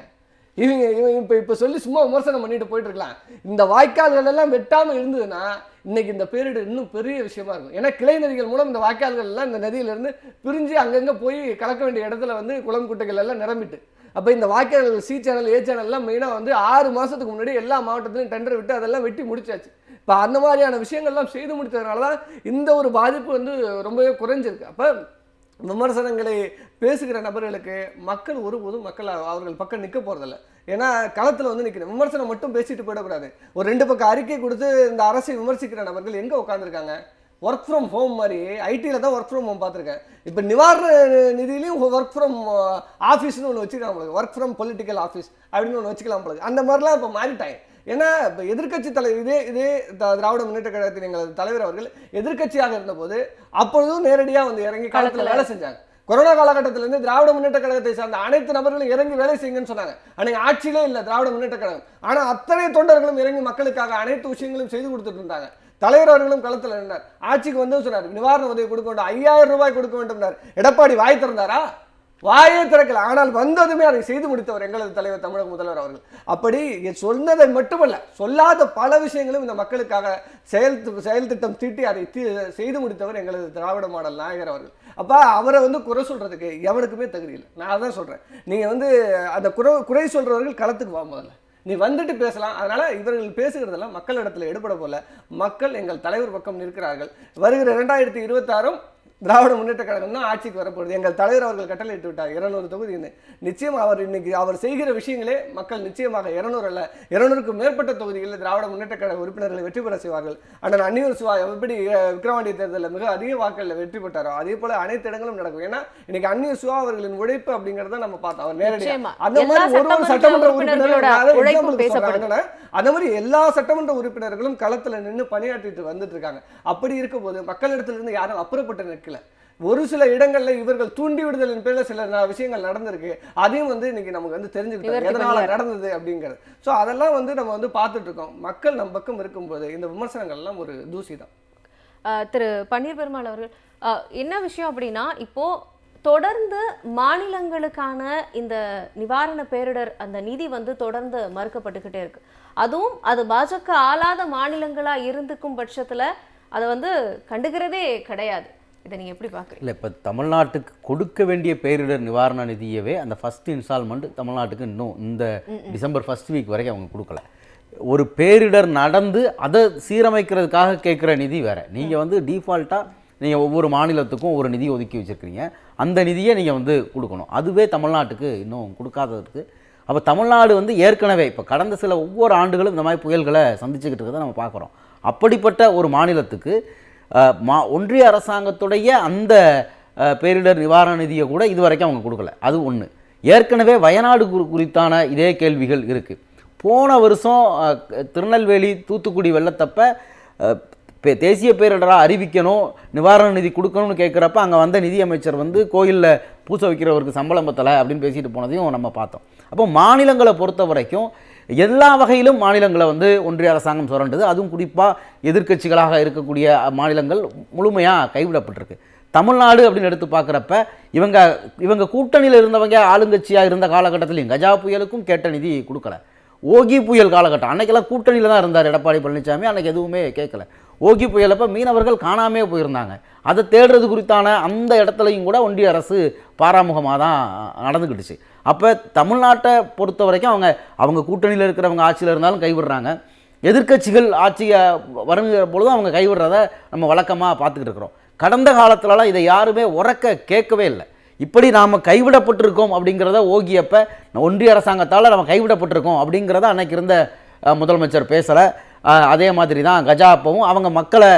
இவங்க இப்போ சொல்லி சும்மா விமர்சனம் பண்ணிட்டு போயிட்டு இருக்கலாம். இந்த வாய்க்கால்கள் எல்லாம் வெட்டாமல் இருந்ததுன்னா இன்னைக்கு இந்த பேரிடர் இன்னும் பெரிய விஷயமா இருக்கும். ஏன்னா கிளை நதிகள் மூலம் இந்த வாய்க்கால்கள் எல்லாம் இந்த நதியிலிருந்து பிரிஞ்சு அங்கங்கே போய் கலக்க வேண்டிய இடத்துல வந்து குளம் குட்டைகள் எல்லாம் நிரம்பிட்டு, அப்போ இந்த வாய்க்கால்கள் C சேனல், A சேனல்லாம் மெயினாக வந்து 6 மாதத்துக்கு முன்னாடி எல்லா மாவட்டத்திலையும் டெண்டர் விட்டு அதெல்லாம் வெட்டி முடிச்சாச்சு. இப்போ அந்த மாதிரியான விஷயங்கள்லாம் செய்து முடித்ததுனால தான் இந்த ஒரு பாதிப்பு வந்து ரொம்பவே குறைஞ்சிருக்கு. அப்போ விமர்சனங்களை பேசுகிற நபர்களுக்கு மக்கள் ஒருபோதும் அவர்கள் பக்கம் நிற்க போகிறதில்ல. ஏன்னா களத்தில் வந்து நிற்கணும். விமர்சனம் மட்டும் பேசிட்டு போயிடக்கூடாது. ஒரு 2 பக்கம் அறிக்கை கொடுத்து இந்த அரசை விமர்சிக்கிற நபர்கள் எங்கே உட்காந்துருக்காங்க? ஒர்க் ஃப்ரம் ஹோம் மாதிரி ஐடியில் தான் ஒர்க் ஃப்ரம் ஹோம் பார்த்துருக்கேன். இப்போ நிவாரண நிதியிலையும் ஒர்க் ஃப்ரம் ஆஃபீஸ்னு ஒன்று வச்சுக்கலாம் உங்களுக்கு, ஒர்க் ஃப்ரம் பொலிட்டிக்கல் ஆஃபீஸ் அப்படின்னு ஒன்று வச்சுக்கலாம் உங்களுக்கு. அந்த மாதிரிலாம் இப்போ மாறிட்டாங்க. ஏன்னா இப்போ எதிர்கட்சி தலைவர் இதே திராவிட முன்னேற்ற கழகத்தின் எங்களது தலைவர் அவர்கள் எதிர்கட்சியாக இருந்தபோது அப்பொழுதும் நேரடியாக வந்து இறங்கி காலத்தில் வேலை செஞ்சாங்க. கொரோனா காலகட்டத்திலேருந்து திராவிட முன்னேற்ற கழகத்தை சார்ந்த அனைத்து நபர்களும் இறங்கி வேலை செய்யுங்கன்னு சொன்னாங்க. அன்னைக்கு ஆட்சியிலே இல்லை திராவிட முன்னேற்ற கழகம், ஆனால் அத்தனை தொண்டர்களும் இறங்கி மக்களுக்காக அனைத்து விஷயங்களும் செய்து கொடுத்துட்டு இருந்தாங்க. தலைவர் அவர்களும் களத்தில் நின்றார். ஆட்சிக்கு வந்து சொன்னார் நிவாரண உதவி கொடுக்க வேண்டும், 5000 ரூபாய் கொடுக்க வேண்டும். எடப்பாடி வாய் திறந்தாரா? வாயே திறக்கல. ஆனால் வந்ததுமே அதை செய்து முடித்தவர் எங்களது தலைவர் தமிழக முதல்வர் அவர்கள். அப்படி சொன்னதை மட்டுமல்ல, சொல்லாத பல விஷயங்களும் இந்த மக்களுக்காக செயல் திட்டம் தீட்டி அதை செய்து முடித்தவர் எங்களது திராவிட மாடல் நாயகர் அவர்கள். அப்ப அவரை வந்து குறை சொல்றதுக்கு எவனுக்குமே தகுதி இல்லை. நான் அதான் சொல்றேன், நீங்க வந்து அந்த குறை சொல்றவர்கள் களத்துக்கு வா, முதல்ல நீ வந்துட்டு பேசலாம். அதனால இவர்கள் பேசுகிறதெல்லாம் மக்களிடத்தில் எடுபட போல. மக்கள் எங்கள் தலைவர் பக்கம் நிற்கிறார்கள். வருகிற 2026 திராவிட முன்னேற்ற கழகம் தான் ஆட்சிக்கு வரப்போகுது. எங்கள் தலைவர் அவர்கள் கட்டளையிட்டு விட்டார் 200 தொகுதின்னு. நிச்சயம் அவர் இன்னைக்கு அவர் செய்கிற விஷயங்களே மக்கள் நிச்சயமாக 200 அல்ல 200க்கும் மேற்பட்ட தொகுதிகளில் திராவிட முன்னேற்ற கழக உறுப்பினர்களை வெற்றி பெற செய்வார்கள். அண்ணன் அன்னியூர் சிவா எப்படி விக்கிரவாண்டி தேர்தலில் மிக அதிக வாக்குகளில் வெற்றி பெற்றாரோ அதே போல அனைத்து இடங்களும் நடக்கும். ஏன்னா இன்னைக்கு அன்னியூர் சிவா அவர்களின் உழைப்பு அப்படிங்கறத நம்ம பார்த்தோம். அவர் நேரடியாக அந்த மாதிரி ஒரு சட்டமன்ற உறுப்பினர்களோட அந்த மாதிரி எல்லா சட்டமன்ற உறுப்பினர்களும் களத்துல நின்று பணியாற்றிட்டு வந்துட்டு இருக்காங்க. அப்படி இருக்கும் போது மக்களிடத்திலிருந்து யாரும் அப்புறப்பட்டு நிற்கல. ஒரு சில இடங்கள்ல இவர்கள் தூண்டி விடுதலின் பேர்ல சில விஷயங்கள் நடந்திருக்கு. அதையும் வந்து இன்னைக்கு நமக்கு வந்து தெரிஞ்சுக்கிட்டோம் எதனால நடந்தது அப்படிங்கிறது. ஸோ அதெல்லாம் வந்து நம்ம வந்து பார்த்துட்டு இருக்கோம். மக்கள் நம்ம பக்கம் இருக்கும்போது இந்த விமர்சனங்கள் எல்லாம் ஒரு தூசி தான். திரு பன்னீர் பெருமாள் அவர்கள், என்ன விஷயம் அப்படின்னா, இப்போ தொடர்ந்து மாநிலங்களுக்கான இந்த நிவாரண பேரிடர் அந்த நிதி வந்து தொடர்ந்து மறுக்கப்பட்டுக்கிட்டே இருக்கு. அதுவும் அது பாஜக ஆளாத மாநிலங்களா இருந்துக்கும் பட்சத்துல அதை வந்து கண்டுக்கிறதே கிடையாது. இதை நீங்க எப்படி பார்க்குறீங்க? இல்லை, இப்போ தமிழ்நாட்டுக்கு கொடுக்க வேண்டிய பேரிடர் நிவாரண நிதியவே அந்த ஃபர்ஸ்ட் இன்ஸ்டால்மெண்ட் தமிழ்நாட்டுக்கு இன்னும் இந்த டிசம்பர் ஃபர்ஸ்ட் வீக் வரைக்கும் அவங்க கொடுக்கல. ஒரு பேரிடர் நடந்து அதை சீரமைக்கிறதுக்காக கேட்குற நிதி வேறு. நீங்கள் வந்து டிஃபால்ட்டாக நீங்கள் ஒவ்வொரு மாநிலத்துக்கும் ஒரு நிதி ஒதுக்கி வச்சுருக்கிறீங்க. அந்த நிதியை நீங்கள் வந்து கொடுக்கணும். அதுவே தமிழ்நாட்டுக்கு இன்னும் கொடுக்காததுக்கு. அப்போ தமிழ்நாடு வந்து ஏற்கனவே இப்போ கடந்த சில ஒவ்வொரு ஆண்டுகளும் இந்த மாதிரி புயல்களை சந்திச்சுக்கிட்டு இருக்கிறத நம்ம பார்க்குறோம். அப்படிப்பட்ட ஒரு மாநிலத்துக்கு ஒன்றிய அரசாங்கத்துடைய அந்த பேரிடர் நிவாரண நிதியை கூட இது வரைக்கும் அவங்க கொடுக்கல. அது ஒன்று. ஏற்கனவே வயநாடு குறித்தான இதே கேள்விகள் இருக்குது. போன வருஷம் திருநெல்வேலி தூத்துக்குடி வெள்ளத்தப்ப தேசிய பேரிடராக அறிவிக்கணும், நிவாரண நிதி கொடுக்கணும்னு கேட்குறப்ப அங்கே வந்த நிதியமைச்சர் வந்து கோயிலில் பூசை வைக்கிறவருக்கு சம்பளம் பத்தலை அப்படின்னு பேசிட்டு போனதையும் நம்ம பார்த்தோம். அப்போ மாநிலங்களை பொறுத்த வரைக்கும் எல்லா வகையிலும் மாநிலங்களை வந்து ஒன்றிய அரசாங்கம் சுரண்டுது. அதுவும் குறிப்பாக எதிர்க்கட்சிகளாக இருக்கக்கூடிய மாநிலங்கள் முழுமையாக கைவிடப்பட்டிருக்கு. தமிழ்நாடு அப்படின்னு எடுத்து பார்க்குறப்ப இவங்க கூட்டணியில் இருந்தவங்க ஆளுங்கட்சியாக இருந்த காலகட்டத்திலையும் கஜா புயலுக்கும் கேட்ட நிதி கொடுக்கல. ஓகி புயல் காலகட்டம் அன்னைக்கெல்லாம் கூட்டணியில் தான் இருந்தார் எடப்பாடி பழனிசாமி. அன்றைக்கி எதுவுமே கேட்கல. ஓகி புயலப்போ மீனவர்கள் காணாமே போயிருந்தாங்க. அதை தேடுறது குறித்தான அந்த இடத்துலையும் கூட ஒன்றிய அரசு பாராமுகமாக தான் நடந்துக்கிட்டுச்சு. அப்போ தமிழ்நாட்டை பொறுத்த வரைக்கும் அவங்க கூட்டணியில் இருக்கிறவங்க ஆட்சியில் இருந்தாலும் கைவிடுறாங்க. எதிர்க்கட்சிகள் ஆட்சியை வருகிற பொழுதும் அவங்க கைவிடுறத நம்ம வழக்கமாக பார்த்துக்கிட்டு இருக்கிறோம். கடந்த காலத்துலலாம் இதை யாருமே உறக்க கேட்கவே இல்லை. இப்படி நாம் கைவிடப்பட்டிருக்கோம் அப்படிங்கிறத ஓகியப்போ ஒன்றிய அரசாங்கத்தால் நம்ம கைவிடப்பட்டிருக்கோம் அப்படிங்கிறத அன்னைக்கு இருந்த முதலமைச்சர் பேசலை. அதே மாதிரி தான் கஜா அப்பவும் அவங்க மக்களை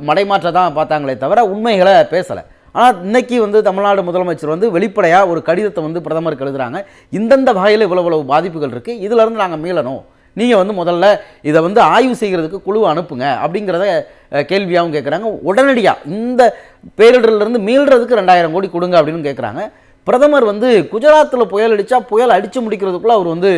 மடைமாற்ற தான் பார்த்தாங்களே தவிர உண்மைகளை பேசலை. ஆனால் இன்றைக்கி வந்து தமிழ்நாடு முதலமைச்சர் வந்து வெளிப்படையாக ஒரு கடிதத்தை வந்து பிரதமருக்கு எழுதுகிறாங்க. இந்தந்த வகையில் இவ்வளவு பாதிப்புகள் இருக்குது, இதிலேருந்து நாங்கள் மீளணும், நீங்கள் வந்து முதல்ல இதை வந்து ஆய்வு செய்கிறதுக்கு குழுவை அனுப்புங்க அப்படிங்கிறத கேள்வியாகவும் கேட்குறாங்க. உடனடியாக இந்த பேரிடர்லேருந்து மீள்றதுக்கு 2000 கோடி கொடுங்க அப்படின்னு கேட்குறாங்க. பிரதமர் வந்து குஜராத்தில் புயல் அடித்தா புயல் அடித்து முடிக்கிறதுக்குள்ளே அவர் வந்து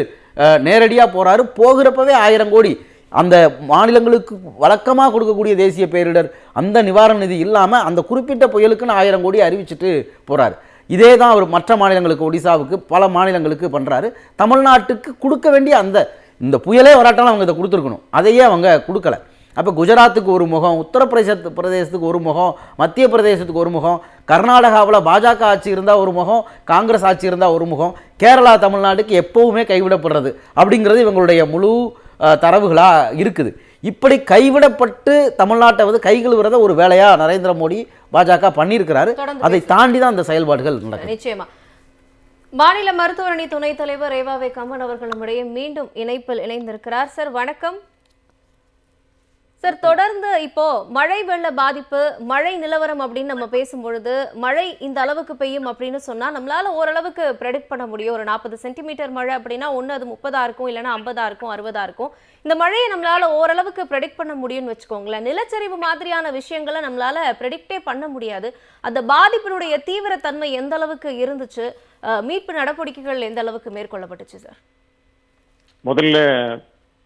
நேரடியாக போகிறாரு. போகிறப்பவே 1000 கோடி அந்த மாநிலங்களுக்கு வழக்கமாக கொடுக்கக்கூடிய தேசிய பேரிடர் அந்த நிவாரண நிதி இல்லாமல் அந்த குறிப்பிட்ட புயலுக்குன்னு 1000 கோடி அறிவிச்சுட்டு போகிறாரு. இதே தான் அவர் மற்ற மாநிலங்களுக்கு, ஒடிசாவுக்கு, பல மாநிலங்களுக்கு பண்ணுறாரு. தமிழ்நாட்டுக்கு கொடுக்க வேண்டிய இந்த புயலே வராட்டாலும் அவங்க இதை கொடுத்துருக்கணும், அதையே அவங்க கொடுக்கல. அப்போ குஜராத்துக்கு ஒரு முகம், உத்தரப்பிரதேசத்துக்கு ஒரு முகம், மத்திய பிரதேசத்துக்கு ஒரு முகம், கர்நாடகாவில் பாஜக ஆட்சி இருந்தால் ஒரு முகம், காங்கிரஸ் ஆட்சி இருந்தால் ஒரு முகம், கேரளா தமிழ்நாட்டுக்கு எப்போவுமே கைவிடப்படுறது அப்படிங்கிறது இவங்களுடைய முழு தரவுகளாக இருக்குது. இப்படி கைவிடப்பட்டு தமிழ்நாட்டை வந்து கைகழுவுறத ஒரு வேலையாக நரேந்திர மோடி பாஜக பண்ணியிருக்கிறாரு. அதை தாண்டி தான் அந்த செயல்பாடுகள் நடக்கும். நிச்சயமா. மாநில மருத்துவரணி துணைத் தலைவர் ரேவாவே கம்மன் அவர்கள் நம்முடைய மீண்டும் இணைப்பில் இணைந்திருக்கிறார். சார் வணக்கம். சார், தொடர்ந்து இப்போ மழை வெள்ள பாதிப்பு, மழை நிலவரம் அப்படின்னு நம்ம பேசும்பொழுது மழை இந்த அளவுக்கு பெய்யும் அப்படின்னு சொன்னா நம்மளால ஓரளவுக்கு ப்ரெடிக்ட் பண்ண முடியும். ஒரு 40 சென்டிமீட்டர் மழை அப்படின்னா ஒன்று அது 30 இருக்கும், இல்லைன்னா 50 இருக்கும், 60 இருக்கும். இந்த மழையை நம்மளால ஓரளவுக்கு ப்ரெடிக்ட் பண்ண முடியும்னு வச்சுக்கோங்களேன். நிலச்சரிவு மாதிரியான விஷயங்களை நம்மளால ப்ரெடிக்டே பண்ண முடியாது. அந்த பாதிப்பினுடைய தீவிரத்தன்மை எந்த அளவுக்கு இருந்துச்சு, மீட்பு நடவடிக்கைகள் எந்த அளவுக்கு மேற்கொள்ளப்பட்டுச்சு சார்? முதல்ல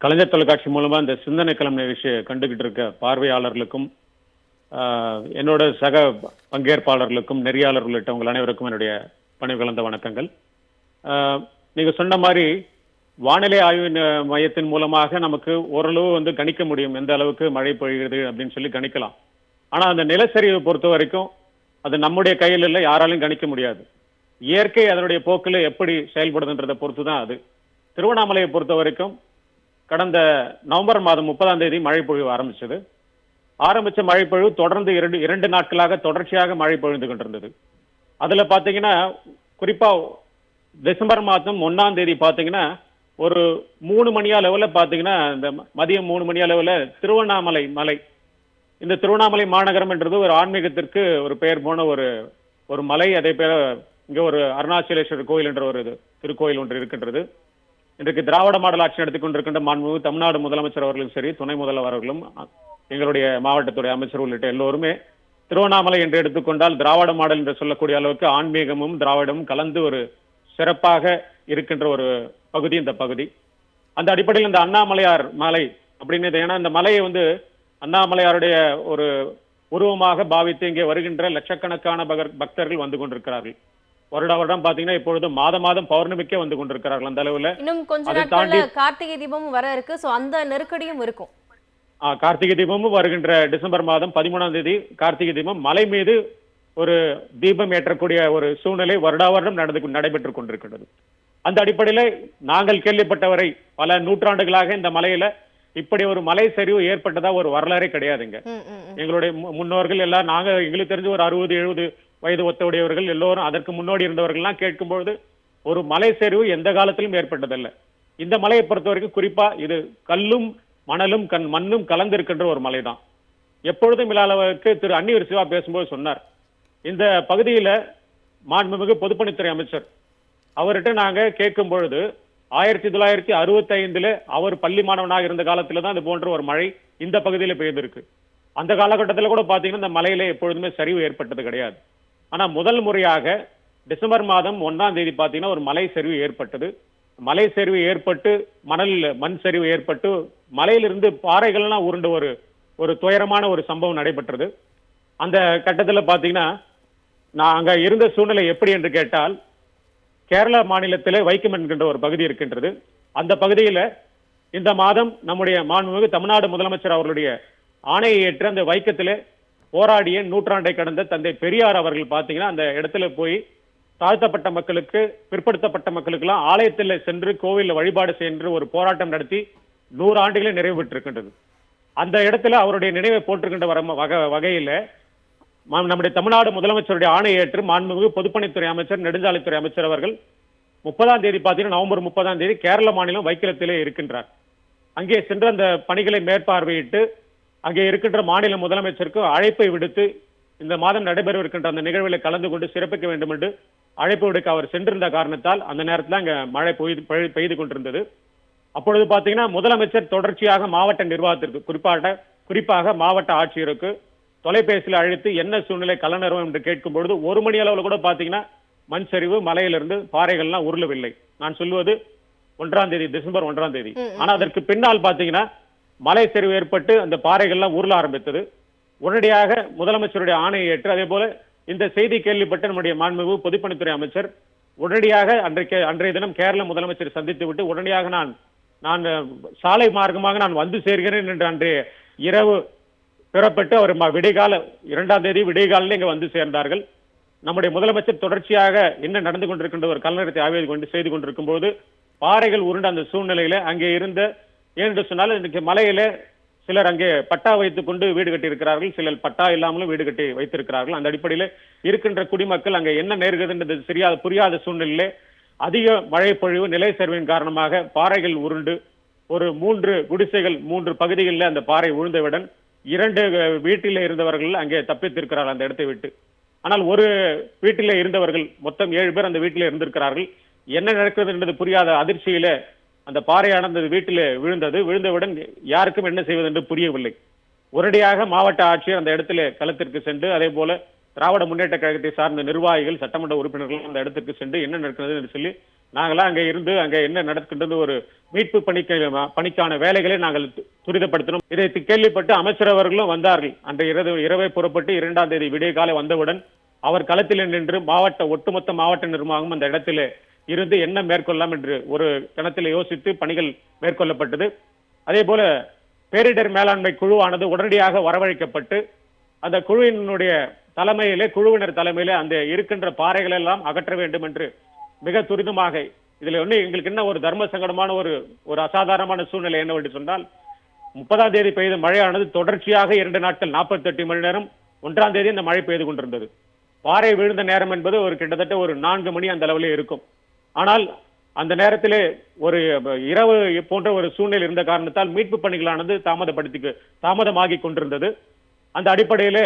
கலைஞர் தொலைக்காட்சி மூலமா இந்த சிந்தனை களம் நிகழ்ச்சியை கண்டுகிட்டு இருக்க பார்வையாளர்களுக்கும் என்னோட சக பங்கேற்பாளர்களுக்கும் நெறியாளர் உள்ளிட்ட உங்கள் அனைவருக்கும் என்னுடைய பணிவு கலந்த வணக்கங்கள். நீங்க சொன்ன மாதிரி வானிலை ஆய்வு மையத்தின் மூலமாக நமக்கு ஓரளவு கணிக்க முடியும் எந்த அளவுக்கு மழை பொழிகிறது அப்படின்னு சொல்லி கணிக்கலாம். ஆனா அந்த நிலச்சரிவை பொறுத்த வரைக்கும் அது நம்முடைய கையில் இல்லை, யாராலையும் கணிக்க முடியாது. இயற்கை அதனுடைய போக்கில் எப்படி செயல்படுதுன்றதை பொறுத்து தான் அது. திருவண்ணாமலையை பொறுத்த வரைக்கும் கடந்த நவம்பர் மாதம் 30ஆம் தேதி மழை பொழிவு ஆரம்பிச்ச மழை பொழிவு தொடர்ந்து இரண்டு நாட்களாக தொடர்ச்சியாக மழை பொழிந்து கொண்டிருந்தது. அதுல பாத்தீங்கன்னா குறிப்பா டிசம்பர் மாதம் 1ஆம் தேதி பாத்தீங்கன்னா ஒரு 3 மணி அளவுல பாத்தீங்கன்னா இந்த மதியம் 3 மணி அளவுல திருவண்ணாமலை மலை, இந்த திருவண்ணாமலை மாநகரம் என்றது ஒரு ஆன்மீகத்திற்கு ஒரு பெயர் போன ஒரு மலை. அதே பேர இங்க ஒரு அருணாச்சலேஸ்வரர் கோயில் என்ற ஒரு திருக்கோயில் ஒன்று இருக்கின்றது. இன்றைக்கு திராவிட மாடல் ஆட்சி நடத்தி கொண்டிருக்கின்ற மாண்புமிகு தமிழ்நாடு முதலமைச்சர் அவர்களும் சரி, துணை முதல்வர் அவர்களும், எங்களுடைய மாவட்டத்துறை அமைச்சர் உள்ளிட்ட எல்லோருமே திருவண்ணாமலை என்று எடுத்துக்கொண்டால் திராவிட மாடல் என்று சொல்லக்கூடிய அளவுக்கு ஆன்மீகமும் திராவிடமும் கலந்து ஒரு சிறப்பாக இருக்கின்ற ஒரு பகுதி இந்த பகுதி. அந்த அடிப்படையில் இந்த அண்ணாமலையார் மலை அப்படின்னு, ஏன்னா இந்த மலையை அண்ணாமலையாருடைய ஒரு உருவமாக பாவித்து இங்கே வருகின்ற லட்சக்கணக்கான பக்தர்கள் வந்து கொண்டிருக்கிறார்கள். வருடம் பாத்தீங்கன்னா இப்பொழுது மாதம் பௌர்ணமிக்கே வந்து கொண்டிருக்கிறார்கள். அந்த அளவுல இன்னும் கொஞ்ச நாட்கள்ல கார்த்திகை தீபமும் வர இருக்கு. சோ அந்த நெருக்கடியும் இருக்கும். கார்த்திகை தீபமும் வருகின்ற டிசம்பர் மாதம் 13ஆம் தேதி கார்த்திகை தீபம் மலை மீது ஒரு தீபம் ஏற்றக்கூடிய ஒரு சூழ்நிலை வருடம் நடைபெற்றுக் கொண்டிருக்கின்றது. அந்த அடிப்படையில நாங்கள் கேள்விப்பட்டவரை பல நூற்றாண்டுகளாக இந்த மலையில இப்படி ஒரு மலை சரிவு ஏற்பட்டதா ஒரு வரலாறே கிடையாதுங்க. எங்களுடைய முன்னோர்கள் எல்லாம் எங்களுக்கு தெரிஞ்சு ஒரு 60-70 வயது ஒத்தவுடையவர்கள் எல்லோரும் அதற்கு முன்னோடி இருந்தவர்கள்லாம் கேட்கும்பொழுது ஒரு மலை சரிவு எந்த காலத்திலும் ஏற்பட்டதல்ல. இந்த மலையை பொறுத்த வரைக்கும் குறிப்பா இது கல்லும் மணலும் மண்ணும் கலந்திருக்கின்ற ஒரு மலை தான். எப்பொழுதும் இல்லாதவருக்கு திரு அன்னியூர் சிவா பேசும்போது சொன்னார், இந்த பகுதியில மாண்புமிகு பொதுப்பணித்துறை அமைச்சர் அவர்கிட்ட நாங்க கேட்கும் பொழுது 1965 அவர் பள்ளி மாணவனாக இருந்த காலத்துல தான் இது போன்ற ஒரு மழை இந்த பகுதியில பெய்திருக்கு. அந்த காலகட்டத்தில் கூட பாத்தீங்கன்னா இந்த மலையில எப்பொழுதுமே சரிவு ஏற்பட்டது கிடையாது. ஆனா முதல் முறையாக டிசம்பர் மாதம் 1ஆம் தேதி பாத்தீங்கன்னா ஒரு மலை சரிவு ஏற்பட்டது. மலை சரிவு ஏற்பட்டு மண் சரிவு ஏற்பட்டு மலையிலிருந்து பாறைகள்லாம் உருண்டு ஒரு துயரமான ஒரு சம்பவம் நடைபெற்றது. அந்த கட்டத்துல பாத்தீங்கன்னா நான் அங்க இருந்த சூழ்நிலை எப்படி என்று கேட்டால், கேரளா மாநிலத்திலே வைக்கம் என்கின்ற ஒரு பகுதி இருக்கின்றது. அந்த பகுதியில இந்த மாதம் நம்முடைய மாண்புமிகு தமிழ்நாடு முதலமைச்சர் அவர்களுடைய ஆணையை ஏற்று அந்த வைக்கத்திலே போராடிய நூற்றாண்டை கடந்த தந்தை பெரியார் அவர்கள் பாத்தீங்கன்னா அந்த இடத்துல போய் தாழ்த்தப்பட்ட மக்களுக்கு, பிற்படுத்தப்பட்ட மக்களுக்கு எல்லாம் ஆலயத்தில் சென்று கோவிலில் வழிபாடு சென்று ஒரு போராட்டம் நடத்தி 100 ஆண்டுகளே நிறைவு பெற்றிருக்கின்றது. அந்த இடத்துல அவருடைய நினைவை போட்டிருக்கின்ற வகையில நம்முடைய தமிழ்நாடு முதலமைச்சருடைய ஆணை ஏற்று மாண்புமிகு பொதுப்பணித்துறை அமைச்சர், நெடுஞ்சாலைத்துறை அமைச்சர் அவர்கள் 30ஆம் தேதி பாத்தீங்கன்னா நவம்பர் 30ஆம் தேதி கேரள மாநிலம் வைக்கலத்திலே இருக்கின்றார். அங்கே சென்று அந்த பணிகளை மேற்பார்வையிட்டு அங்கே இருக்கின்ற மாநில முதலமைச்சருக்கு அழைப்பை விடுத்து இந்த மாதம் நடைபெறவிருக்கின்ற அந்த நிகழ்வில் கலந்து கொண்டு சிறப்பிக்க வேண்டும் என்று அழைப்பு விடுக்க அவர் சென்றிருந்த காரணத்தால் அந்த நேரத்தில் அங்க மழை பெய்து கொண்டிருந்தது. அப்பொழுது பாத்தீங்கன்னா முதலமைச்சர் தொடர்ச்சியாக மாவட்ட நிர்வாகத்திற்கு, குறிப்பாக மாவட்ட ஆட்சியருக்கு தொலைபேசியில் அழைத்து என்ன சூழ்நிலை கலநரம் என்று கேட்கும் பொழுது 1 மணி அளவுல கூட பாத்தீங்கன்னா மண் சரிவு, மலையிலிருந்து பாறைகள்லாம் உருளவில்லை. நான் சொல்லுவது 1ஆம் தேதி, டிசம்பர் 1ஆம் தேதி. ஆனா அதற்கு பின்னால் பாத்தீங்கன்னா மலை சரிவு ஏற்பட்டு அந்த பாறைகள்லாம் உருள ஆரம்பித்தது. உடனடியாக முதலமைச்சருடைய ஆணையை ஏற்று, அதே போல இந்த செய்தி கேள்விப்பட்ட நம்முடைய மாண்புமிகு பொதுப்பணித்துறை அமைச்சர் உடனடியாக அன்றைய தினம் கேரள முதலமைச்சரை சந்தித்து விட்டு உடனடியாக நான் சாலை மார்க்கமாக நான் வந்து சேர்கிறேன் என்று அன்றைய இரவு பெறப்பட்டு அவர் விடைகால 2ஆம் தேதி விடைகாலில் இங்க வந்து சேர்ந்தார்கள். நம்முடைய முதலமைச்சர் தொடர்ச்சியாக என்ன நடந்து கொண்டிருக்கின்ற ஒரு கலநரத்தை ஆய்வு செய்து கொண்டிருக்கும் போது பாறைகள் உருண்ட அந்த சூழ்நிலையில அங்கே இருந்த, ஏனென்று சொன்னாலும் இன்றைக்கு மலையில சிலர் அங்கே பட்டா வைத்துக் கொண்டு வீடு கட்டியிருக்கிறார்கள், சிலர் பட்டா இல்லாமலும் வீடு கட்டி வைத்திருக்கிறார்கள். அந்த அடிப்படையில் இருக்கின்ற குடிமக்கள் அங்கே என்ன நேர்கிறது புரியாத சூழ்நிலையிலே அதிக மழை பொழிவு, நிலை சரிவின் காரணமாக பாறைகள் உருண்டு ஒரு 3 குடிசைகள் 3 பகுதிகளில் அந்த பாறை விழுந்தவுடன் 2 வீட்டிலே இருந்தவர்கள் அங்கே தப்பித்திருக்கிறார்கள் அந்த இடத்தை விட்டு. ஆனால் ஒரு வீட்டிலே இருந்தவர்கள் மொத்தம் 7 பேர் அந்த வீட்டிலே இருந்திருக்கிறார்கள். என்ன நடக்கிறது என்பது புரியாத அதிர்ச்சியில அந்த பாறையானது வீட்டிலே விழுந்தவுடன் யாருக்கும் என்ன செய்வது என்று புரியவில்லை. உடனடியாக மாவட்ட ஆட்சியர் அந்த இடத்திலே களத்திற்கு சென்று, அதே போல திராவிட முன்னேற்ற கழகத்தை சார்ந்த நிர்வாகிகள், சட்டமன்ற உறுப்பினர்கள் அந்த இடத்துக்கு சென்று என்ன நடக்கிறது என்று சொல்லி நாங்களாம் அங்கே இருந்து அங்கே என்ன நடக்கின்றது ஒரு மீட்பு பணிக்கான வேலைகளை நாங்கள் துரிதப்படுத்தினோம். இதை கேள்விப்பட்டு அமைச்சர் அவர்களும் வந்தார்கள். அன்றைய இரவை புறப்பட்டு 2ஆம் தேதி விடிய காலை வந்தவுடன் அவர் களத்தில் நின்று ஒட்டுமொத்த மாவட்ட நிர்வாகம் அந்த இடத்திலே இருந்து என்ன மேற்கொள்ளலாம் என்று ஒரு கணத்தில் யோசித்து பணிகள் மேற்கொள்ளப்பட்டது. அதே போல பேரிடர் மேலாண்மை குழுவானது உடனடியாக வரவழைக்கப்பட்டு அந்த குழுவினுடைய குழுவினர் தலைமையிலே அந்த இருக்கின்ற பாறைகள் எல்லாம் அகற்ற வேண்டும் என்று மிக துரிதமாக, இதுல எங்களுக்கு என்ன ஒரு தர்ம சங்கடமான ஒரு அசாதாரணமான சூழ்நிலை என்னவென்று சொன்னால், 30ஆம் தேதி பெய்த மழையானது தொடர்ச்சியாக 2 நாட்கள் 48 மணி நேரம் 1ஆம் தேதி இந்த மழை பெய்து கொண்டிருந்தது. பாறை விழுந்த நேரம் என்பது கிட்டத்தட்ட ஒரு 4 மணி அந்த அளவிலே இருக்கும். ஆனால் அந்த நேரத்திலே ஒரு இரவு போன்ற ஒரு சூழ்நிலை இருந்த காரணத்தால் மீட்பு பணிகளானது தாமதமாகி கொண்டிருந்தது. அந்த அடிப்படையிலே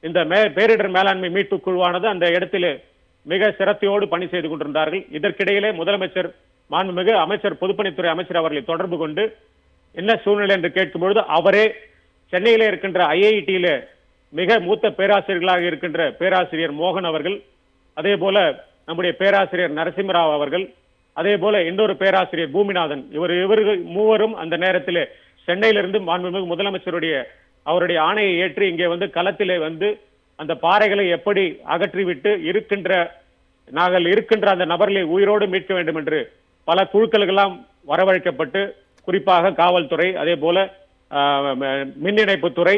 இந்த பேரிடர் மேலாண்மை மீட்பு குழுவானது அந்த இடத்திலே மிக சிரத்தையோடு பணி செய்து கொண்டிருந்தார்கள். இதற்கிடையிலே முதலமைச்சர் மாண்புமிகு அமைச்சர் பொதுப்பணித்துறை அமைச்சர் அவர்களை தொடர்பு கொண்டு என்ன சூழ்நிலை என்று கேட்கும்பொழுது, அவரே சென்னையிலே இருக்கின்ற IIT மிக மூத்த பேராசிரியர்களாக இருக்கின்ற பேராசிரியர் மோகன் அவர்கள், அதே போல நம்முடைய பேராசிரியர் நரசிம்மராவ் அவர்கள், அதே போல இன்னொரு பேராசிரியர் பூமிநாதன், இவர்கள் மூவரும் அந்த நேரத்திலே சென்னையிலிருந்து மாண்புமிகு முதலமைச்சருடைய அவருடைய ஆணையை ஏற்று இங்கே களத்திலே அந்த பாறைகளை எப்படி அகற்றிவிட்டு நாங்கள் இருக்கின்ற அந்த நபர்களை உயிரோடு மீட்க வேண்டும் என்று பல குழுக்களெல்லாம் வரவழைக்கப்பட்டு, குறிப்பாக காவல்துறை, அதே போல மின் இணைப்புத்துறை,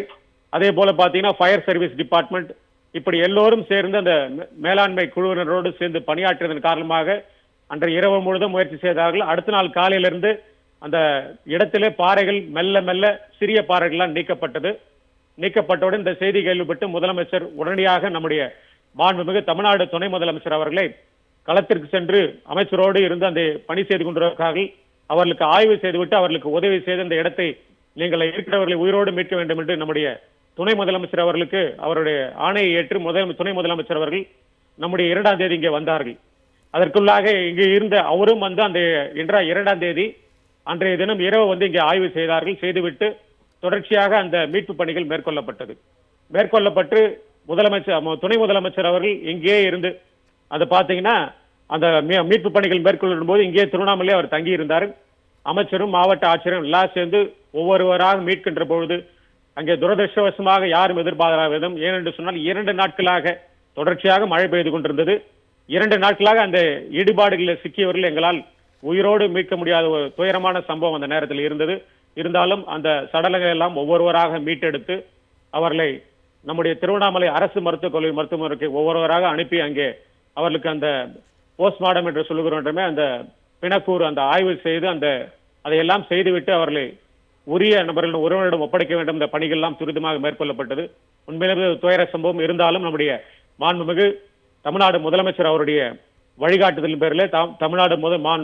அதே போல பாத்தீங்கன்னா ஃபயர் சர்வீஸ் டிபார்ட்மெண்ட், இப்படி எல்லோரும் சேர்ந்து அந்த மேலாண்மை குழுவினரோடு சேர்ந்து பணியாற்றியதன் காரணமாக அன்றைய இரவு முழுவதும் முயற்சி செய்தார்கள். அடுத்த நாள் காலையிலிருந்து அந்த இடத்திலே பாறைகள் மெல்ல மெல்ல சிறிய பாறைகள்லாம் நீக்கப்பட்டவுடன் இந்த செய்தி கேள்விப்பட்டு முதலமைச்சர் உடனடியாக நம்முடைய மாண்புமிகு தமிழ்நாடு துணை முதலமைச்சர் அவர்களை களத்திற்கு சென்று அமைச்சரோடு இருந்து அந்த பணி செய்து கொண்டிருக்கிறார்கள். அவர்களுக்கு ஆய்வு செய்துவிட்டு அவர்களுக்கு உதவி செய்து அந்த இடத்தை நீங்கள் இருக்கிறவர்களை உயிரோடு மீட்க வேண்டும் என்று நம்முடைய துணை முதலமைச்சர் அவர்களுக்கு அவருடைய ஆணையை ஏற்று துணை முதலமைச்சர் அவர்கள் நம்முடைய 2ஆம் தேதி இங்கே வந்தார்கள். அதற்குள்ளாக இங்கே இருந்த அவரும் அந்த 2ஆம் தேதி அன்றைய தினம் இரவு இங்கே ஆய்வு செய்துவிட்டு தொடர்ச்சியாக அந்த மீட்பு பணிகள் மேற்கொள்ளப்பட்டு துணை முதலமைச்சர் அவர்கள் இங்கே இருந்து அதை பாத்தீங்கன்னா அந்த மீட்பு பணிகள் மேற்கொள்ளும் போது இங்கே திருவண்ணாமலை அவர் தங்கி இருந்தார். அமைச்சரும் மாவட்ட ஆட்சியரும் எல்லாம் சேர்ந்து ஒவ்வொருவராக மீட்கின்ற பொழுது அங்கே துரதிருஷ்டவசமாக யாரும் எதிர்பாராத விதம், ஏனென்று சொன்னால் 2 நாட்களாக தொடர்ச்சியாக மழை பெய்து கொண்டிருந்தது. 2 நாட்களாக அந்த இடிபாடுகளில் சிக்கியவர்கள் எங்களால் உயிரோடு மீட்க முடியாத ஒரு துயரமான சம்பவம் அந்த நேரத்தில் இருந்தது. இருந்தாலும் அந்த சடலங்களை எல்லாம் ஒவ்வொருவராக மீட்டெடுத்து அவர்களை நம்முடைய திருவண்ணாமலை அரசு மருத்துவக் கல்லூரி மருத்துவமனைக்கு ஒவ்வொருவராக அனுப்பி அங்கே அவர்களுக்கு அந்த போஸ்ட்மார்டம் என்று சொல்லுகிறோன்றமே அந்த பிணக்கூறு அந்த ஆய்வு செய்து அதையெல்லாம் செய்துவிட்டு அவர்களை உரிய நபர்களின் உறவினரிடம் ஒப்படைக்க வேண்டும். இந்த பணிகள் எல்லாம் துரிதமாக மேற்கொள்ளப்பட்டது. உண்மையிலே துயர சம்பவம் இருந்தாலும் நம்முடைய மாண்புமிகு தமிழ்நாடு முதலமைச்சர் அவருடைய வழிகாட்டுதலின் பேரிலே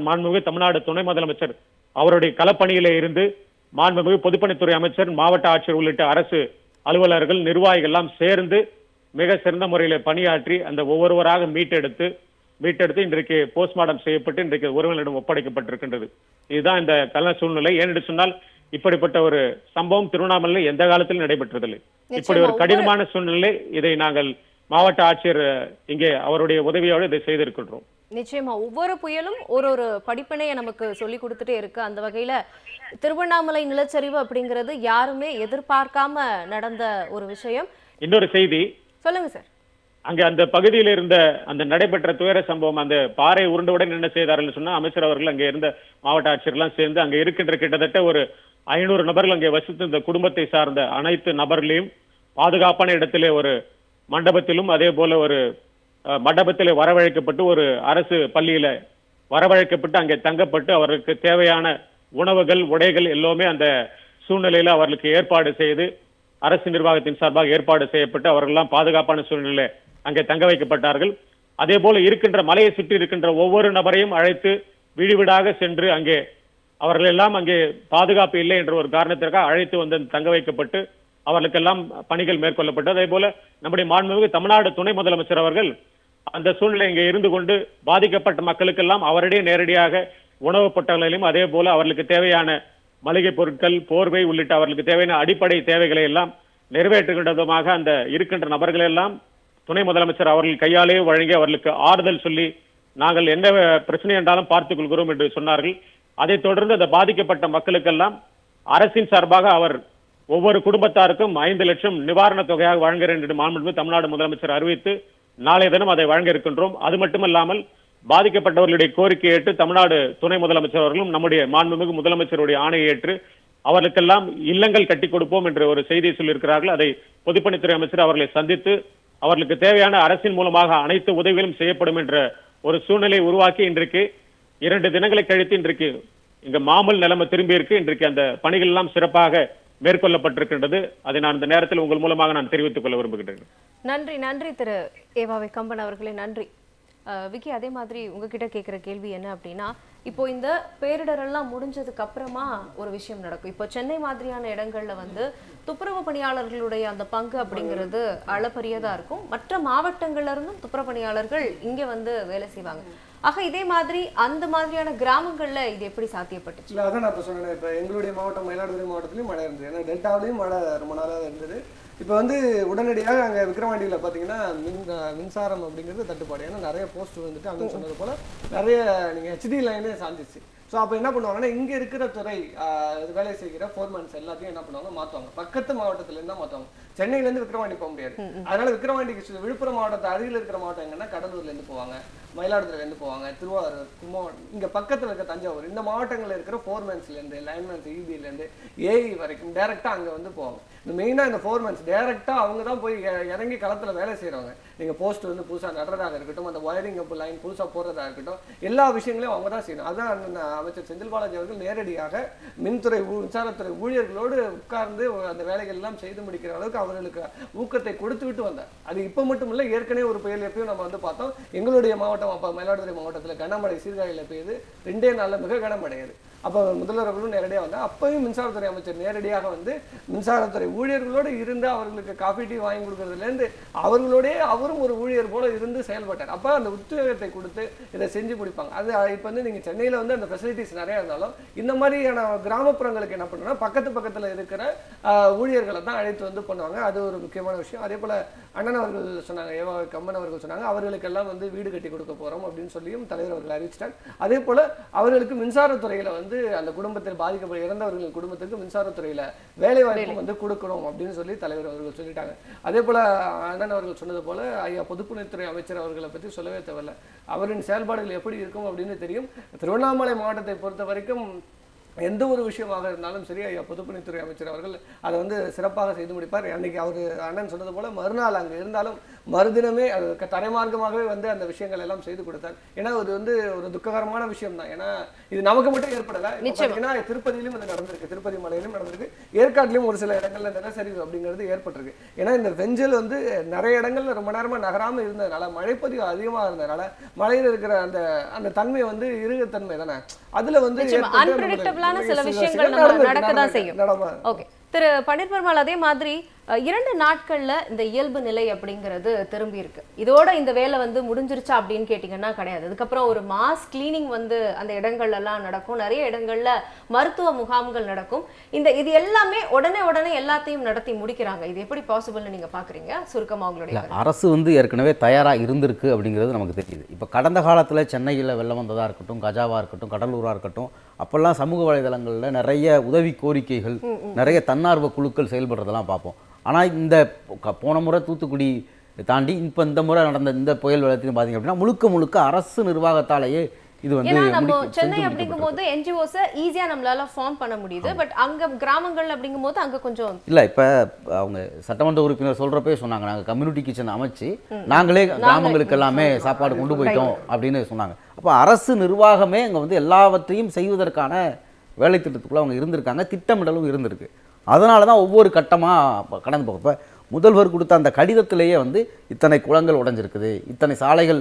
மாண்புமிகு தமிழ்நாடு துணை முதலமைச்சர் அவருடைய களப்பணியிலே இருந்து மாண்புமிகு பொதுப்பணித்துறை அமைச்சர், மாவட்ட ஆட்சியர் உள்ளிட்ட அரசு அலுவலர்கள், நிர்வாகிகள் எல்லாம் சேர்ந்து மிக சிறந்த முறையில பணியாற்றி அந்த ஒவ்வொருவராக மீட்டெடுத்து இன்றைக்கு போஸ்ட்மார்டம் செய்யப்பட்டு இன்றைக்கு உறவினரிடம் ஒப்படைக்கப்பட்டிருக்கின்றது. இதுதான் இந்த கள சூழ்நிலை. ஏனென்று சொன்னால் இப்படிப்பட்ட ஒரு சம்பவம் திருவண்ணாமலையில் எந்த காலத்திலும் நடைபெற்றதில்லை. இப்படி ஒரு கடினமான சூழ்நிலை, இதை நாங்கள் மாவட்ட ஆட்சியர் இங்கே அவருடைய உதவியோடு இதை செய்திருக்கின்றோம். நிச்சயமா ஒவ்வொரு புயலும் ஒரு படிப்பினையை நமக்கு சொல்லி கொடுத்துட்டே இருக்கு. அந்த வகையில திருவண்ணாமலை நிலச்சரிவு அப்படிங்கிறது யாருமே எதிர்பார்க்காம நடந்த ஒரு விஷயம். இன்னொரு செய்தி சொல்லுங்க சார். அங்க அந்த பகுதியில் இருந்த அந்த நடைபெற்ற துயர சம்பவம், அந்த பாறை உருண்டவுடன் என்ன செய்தார்கள் சொன்னா, அமைச்சர் அவர்கள் அங்கே இருந்த மாவட்ட ஆட்சியர் எல்லாம் சேர்ந்து அங்க இருக்கின்ற கிட்டத்தட்ட ஒரு 500 நபர்கள் அங்கே வசித்து இந்த குடும்பத்தை சார்ந்த அனைத்து நபர்களையும் பாதுகாப்பான இடத்திலே ஒரு மண்டபத்திலும் அதே போல ஒரு மண்டபத்திலே வரவழைக்கப்பட்டு ஒரு அரசு பள்ளியில வரவழைக்கப்பட்டு அங்கே தங்கப்பட்டு அவர்களுக்கு தேவையான உணவுகள், உடைகள் எல்லாமே அந்த சூழ்நிலையில அவர்களுக்கு ஏற்பாடு செய்து அரசு நிர்வாகத்தின் சார்பாக ஏற்பாடு செய்யப்பட்டு அவர்களெல்லாம் பாதுகாப்பான சூழ்நிலை அங்கே தங்க வைக்கப்பட்டார்கள். அதே போல இருக்கின்ற மலையை சுற்றி இருக்கின்ற ஒவ்வொரு நபரையும் அழைத்து வீடு வீடாக சென்று அங்கே அவர்கள் எல்லாம் அங்கே பாதுகாப்பு இல்லை என்ற ஒரு காரணத்திற்காக அழைத்து வந்து தங்க வைக்கப்பட்டு அவர்களுக்கெல்லாம் பணிகள் மேற்கொள்ளப்பட்டு, அதே போல நம்முடைய மாண்புமிகு தமிழ்நாடு துணை முதலமைச்சர் அவர்கள் அந்த சூழ்நிலை இங்கே இருந்து கொண்டு பாதிக்கப்பட்ட மக்களுக்கெல்லாம் அவருடைய நேரடியாக உணவுப் பொட்டங்களையும் அதே போல அவர்களுக்கு தேவையான மளிகை பொருட்கள், போர்வை உள்ளிட்ட அவர்களுக்கு தேவையான அடிப்படை தேவைகளை எல்லாம் நிறைவேற்றுகின்ற விதமாக அந்த இருக்கின்ற நபர்களை எல்லாம் துணை முதலமைச்சர் அவர்கள் கையாலே வழங்கி அவர்களுக்கு ஆறுதல் சொல்லி நாங்கள் என்ன பிரச்சனை என்றாலும் பார்த்துக் கொள்கிறோம் என்று சொன்னார்கள். அதைத் தொடர்ந்து அந்த பாதிக்கப்பட்ட மக்களுக்கெல்லாம் அரசின் சார்பாக அவர் ஒவ்வொரு குடும்பத்தாருக்கும் 5 லட்சம் நிவாரண தொகையாக வழங்குகிறேன் என்று மாண்புமிகு தமிழ்நாடு முதலமைச்சர் அறிவித்து நாளைய தினம் அதை வழங்க இருக்கின்றோம். அது மட்டுமல்லாமல் பாதிக்கப்பட்டவர்களுடைய கோரிக்கை ஏற்று தமிழ்நாடு துணை முதலமைச்சர் அவர்களும் நம்முடைய மாண்புமிகு முதலமைச்சருடைய ஆணையை ஏற்று அவர்களுக்கெல்லாம் இல்லங்கள் கட்டி கொடுப்போம் என்ற ஒரு செய்தியை சொல்லியிருக்கிறார்கள். அதை பொதுப்பணித்துறை அமைச்சர் அவர்களை சந்தித்து அவர்களுக்கு தேவையான அரசின் மூலமாக அனைத்து உதவிகளும் செய்யப்படும் என்ற ஒரு சூழ்நிலை உருவாக்கி இன்றைக்கு 2 தினங்களை கழித்து இன்றைக்கு இங்க மாமல் நிலைமை திரும்பி இருக்கு. இன்றைக்கு அந்த பணிகள் எல்லாம் சிறப்பாக மேற்கொள்ளப்பட்டிருக்கின்றது. அதை நான் இந்த நேரத்தில் உங்கள் மூலமாக நான் தெரிவித்துக் கொள்ள விரும்புகின்றேன். நன்றி நன்றி திரு ஏவாவை கம்பன் அவர்களே, நன்றி. விக்கி, அதே மாதிரி உங்ககிட்ட கேட்குற கேள்வி என்ன அப்படின்னா, இப்போ இந்த பேரிடரெல்லாம் முடிஞ்சதுக்கு அப்புறமா ஒரு விஷயம் நடக்கும். இப்போ சென்னை மாதிரியான இடங்கள்ல வந்து துப்புரவு பணியாளர்களுடைய அந்த பங்கு அப்படிங்கிறது அளப்பரியதா இருக்கும். மற்ற மாவட்டங்கள்ல இருந்தும் துப்புரவு பணியாளர்கள் இங்க வந்து வேலை செய்வாங்க. ஆக இதே மாதிரி அந்த மாதிரியான கிராமங்கள்ல இது எப்படி சாத்தியப்பட்டுச்சு? இல்லை, அதான் நான் இப்போ சொன்னேன். இப்போ எங்களுடைய மாவட்டம் மயிலாடுதுறை மாவட்டத்திலையும் மழை இருந்தது. ஏன்னா டெல்டாவிலையும் மழை ரொம்ப நாளாக இருந்தது. இப்போ வந்து உடனடியாக அங்கே விக்கிரவாண்டியில் பார்த்தீங்கன்னா மின்சாரம் அப்படிங்கிறது தட்டுப்பாடு. ஏன்னா நிறைய போஸ்ட் வந்துட்டு அங்கே சொன்னது போல் நிறைய நீங்கள் ஹெச்டி லைனே சாஞ்சிச்சு. ஸோ அப்போ என்ன பண்ணுவாங்கன்னா, இங்கே இருக்கிற துறை வேலை செய்கிற ஃபோர்மேன்ஸ் எல்லாத்தையும் என்ன பண்ணுவாங்க, மாற்றுவாங்க. பக்கத்து மாவட்டத்துலேருந்து தான் மாற்றுவாங்க. சென்னையிலேருந்து விக்கிரவாண்டி போக முடியாது. அதனால விக்கிரவாண்டிக்கு விழுப்புரம் மாவட்டத்தை அருகில் இருக்கிற மாவட்டம் எங்கன்னா கடலூர்லேருந்து போவாங்க, மயிலாடுதுறையிலேருந்து போவாங்க, திருவாரூர், கும்பகோணம், இங்கே பக்கத்தில் இருக்க தஞ்சாவூர், இந்த மாவட்டங்களில் இருக்கிற ஃபோர்மேன்ஸ்லேருந்து லைன்மேன்ஸ் இபிலேருந்து ஏஇ வரைக்கும் டேரெக்டாக அங்கே வந்து போவாங்க. இந்த மெயினாக இந்த ஃபோர்மேன்ஸ் டேரெக்டாக அவங்க தான் போய் இறங்கி களத்தில் வேலை செய்கிறவங்க. நீங்கள் போஸ்ட் வந்து புதுசாக நடுறதாக இருக்கட்டும், அந்த ஒயரிங் அப் லைன் புதுசாக போடுறதா இருக்கட்டும், எல்லா விஷயங்களையும் அவங்க தான் செய்யணும். அதான் அமைச்சர் செந்தில் பாலாஜி அவர்கள் நேரடியாக மின்சாரத்துறை ஊழியர்களோடு உட்கார்ந்து அந்த வேலைகள் எல்லாம் செய்து முடிக்கிற அளவுக்கு அவர்களுக்கு ஊக்கத்தை கொடுத்து விட்டு வந்தார். அது இப்போ மட்டும் இல்லை, ஏற்கனவே ஒரு புயல் எப்பயும் நம்ம வந்து பார்த்தோம். எங்களுடைய மாவட்டம் அப்போ மயிலாடுதுறை மாவட்டத்தில் கனமழை சீர்காழியில் பெய்யுது, 2 நாளில் மிக கனமழையுது. அப்போ முதல்வர்களும் நேரடியாக வந்தால் அப்பயும் மின்சாரத்துறை அமைச்சர் நேரடியாக வந்து மின்சாரத்துறை ஊழியர்களோடு இருந்து அவர்களுக்கு காஃபி டீ வாங்கி கொடுக்கறதுலேருந்து அவர்களோடே அவரும் ஒரு ஊழியர் போல இருந்து செயல்பட்டார். அப்போ அந்த உத்வேகத்தை கொடுத்து இதை செஞ்சு முடிப்பாங்க. அது இப்போ வந்து நீங்கள் சென்னையில் வந்து அந்த ஃபெசிலிட்டிஸ் நிறையா இருந்தாலும் இந்த மாதிரியான கிராமப்புறங்களுக்கு என்ன பண்ணுன்னா பக்கத்தில் இருக்கிற ஊழியர்களை தான் அழைத்து வந்து பண்ணுவாங்க. அது ஒரு முக்கியமான விஷயம். அதே போல் அண்ணன் அவர்கள் சொன்னாங்க, ஏவா கம்மன் அவர்கள் சொன்னாங்க, அவர்களுக்கெல்லாம் வந்து வீடு கட்டி கொடுக்க போகிறோம் அப்படின்னு சொல்லியும் தலைவர் அவர்கள் அறிவிச்சிட்டாங்க. அதே போல் அவர்களுக்கு மின்சாரத்துறையில் வந்து அந்த குடும்பத்தில் பாதிக்கப்பட்ட இறந்தவர்களின் குடும்பத்துக்கு மின்சாரத்துறையில் வேலை வாய்ப்பு வந்து கொடுக்கணும் அப்படின்னு சொல்லி தலைவர் அவர்கள் சொல்லிட்டாங்க. அதே போல் அண்ணன் அவர்கள் சொன்னது போல் ஐயா பொதுப்பணித்துறை அமைச்சர் அவர்களை பற்றி சொல்லவே தேவையில்லை. அவரின் செயல்பாடுகள் எப்படி இருக்கும் அப்படின்னு தெரியும். திருவண்ணாமலை மாவட்டத்தை பொறுத்த வரைக்கும் எந்த ஒரு விஷயமாக இருந்தாலும் சரி, ஐயா பொதுப்பணித்துறை அமைச்சர் அவர்கள் அதை வந்து சிறப்பாக செய்து முடிப்பார். அன்னைக்கு அவர் அண்ணன் சொன்னது போல மறுநாள் அங்கே இருந்தாலும் மறுதினமே அது தரைமார்க்கமாகவே வந்து அந்த விஷயங்கள் எல்லாம் செய்து கொடுத்தார். ஏன்னா அது வந்து ஒரு துக்ககரமான விஷயம் தான். ஏன்னா இது நமக்கு மட்டும் ஏற்படலை. ஏன்னா திருப்பதியிலும் அது நடந்திருக்கு, திருப்பதி மலையிலும் நடந்திருக்கு, ஏற்காட்டிலும் ஒரு சில இடங்கள்ல நிலச்சரிவு அப்படிங்கிறது ஏற்பட்டிருக்கு. ஏன்னா இந்த வெஞ்சல் வந்து நிறைய இடங்கள்ல ரொம்ப நேரமா நகராம இருந்ததுனால, மழைப்பதிவு அதிகமாக இருந்ததுனால மழையில் இருக்கிற அந்த அந்த தன்மை வந்து இருகத்தன்மை தானே, அதுல வந்து சில விஷயங்கள் நடக்கதான் செய்யும். ஓகே திரு பன்னீர் பெருமாள், அதே மாதிரி 2 நாட்கள்ல இந்த இயல்பு நிலை அப்படிங்கிறது திரும்பி இருக்கு. இதோட இந்த வேலை வந்து முடிஞ்சிருச்சா அப்படின்னு கேட்டீங்கன்னா கிடையாது. அதுக்கப்புறம் ஒரு மாஸ் கிளீனிங் வந்து அந்த இடங்கள்ல எல்லாம் நடக்கும். நிறைய இடங்கள்ல மருத்துவ முகாம்கள் நடக்கும். இது எல்லாமே உடனே எல்லாத்தையும் நடத்தி முடிக்கிறாங்க. இது எப்படி பாசிபிள்னு நீங்க பாக்குறீங்க? சுருக்கமா உங்களுடைய அரசு வந்து ஏற்கனவே தயாரா இருந்திருக்கு அப்படிங்கிறது நமக்கு தெரியுது. இப்போ கடந்த காலத்துல சென்னையில் வெள்ளம் வந்ததா இருக்கட்டும், கஜாவா இருக்கட்டும், கடலூரா இருக்கட்டும், அப்பெல்லாம் சமூக வலைதளங்கள்ல நிறைய உதவி கோரிக்கைகள், நிறைய தன்னார்வ குழுக்கள் செயல்படுறதெல்லாம் பார்ப்போம். ஆனால் இந்த போன முறை தூத்துக்குடி தாண்டி இப்போ இந்த முறை நடந்த இந்த புயல் வெள்ளத்தையும் பார்த்தீங்க அப்படின்னா முழுக்க அரசு நிர்வாகத்தாலேயே இது வந்து நம்ம சென்னை அப்படிங்கும் போது NGOs ஈஸியா நம்மளால ஃபார்ம் பண்ண முடியுது. பட் அங்க கிராமங்கள் அப்படிங்கும் போது அங்க கொஞ்சம் இல்ல. இப்ப அவங்க சட்டமன்ற உறுப்பினர் சொல்றப்பே சொன்னாங்க, நாங்க கம்யூனிட்டி கிச்சன் அமைச்சு நாங்களே கிராமங்களுக்கு எல்லாமே சாப்பாடு கொண்டு போயிட்டோம் அப்படின்னு சொன்னாங்க. அப்போ அரசு நிர்வாகமே அங்க வந்து எல்லாவற்றையும் செய்வதற்கான வேலை திட்டத்துக்குள்ள அவங்க இருந்திருக்காங்க, திட்டமிடலும் இருந்திருக்கு. அதனால தான் ஒவ்வொரு கட்டமாக கடந்து போகும். இப்போ முதல்வர் கொடுத்த அந்த கடிதத்திலேயே வந்து இத்தனை குளங்கள் உடைஞ்சிருக்குது, இத்தனை சாலைகள்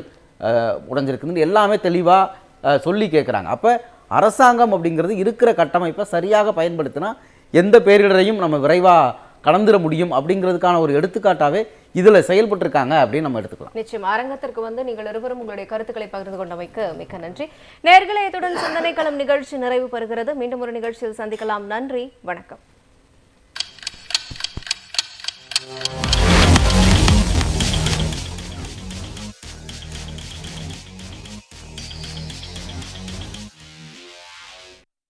உடைஞ்சிருக்குதுன்னு எல்லாமே தெளிவாக சொல்லி கேட்குறாங்க. அப்போ அரசாங்கம் அப்படிங்கிறது இருக்கிற கட்டமைப்பை சரியாக பயன்படுத்தினா எந்த பேரிடரையும் நம்ம விரைவாக கடந்துட முடியும் அப்படிங்கிறதுக்கான ஒரு எடுத்துக்காட்டாகவே இதில் செயல்பட்டிருக்காங்க அப்படின்னு நம்ம எடுத்துக்கலாம். நிச்சயம். அரங்கத்திற்கு வந்து நீங்கள் இருவரும் உங்களுடைய கருத்துக்களை பகிர்ந்து கொண்டமைக்கு மிக்க நன்றி. நேயர்களே, இத்துடன் சிந்தனை களம் நிகழ்ச்சி நிறைவு பெறுகிறது. மீண்டும் ஒரு நிகழ்ச்சியில் சந்திக்கலாம். நன்றி, வணக்கம்.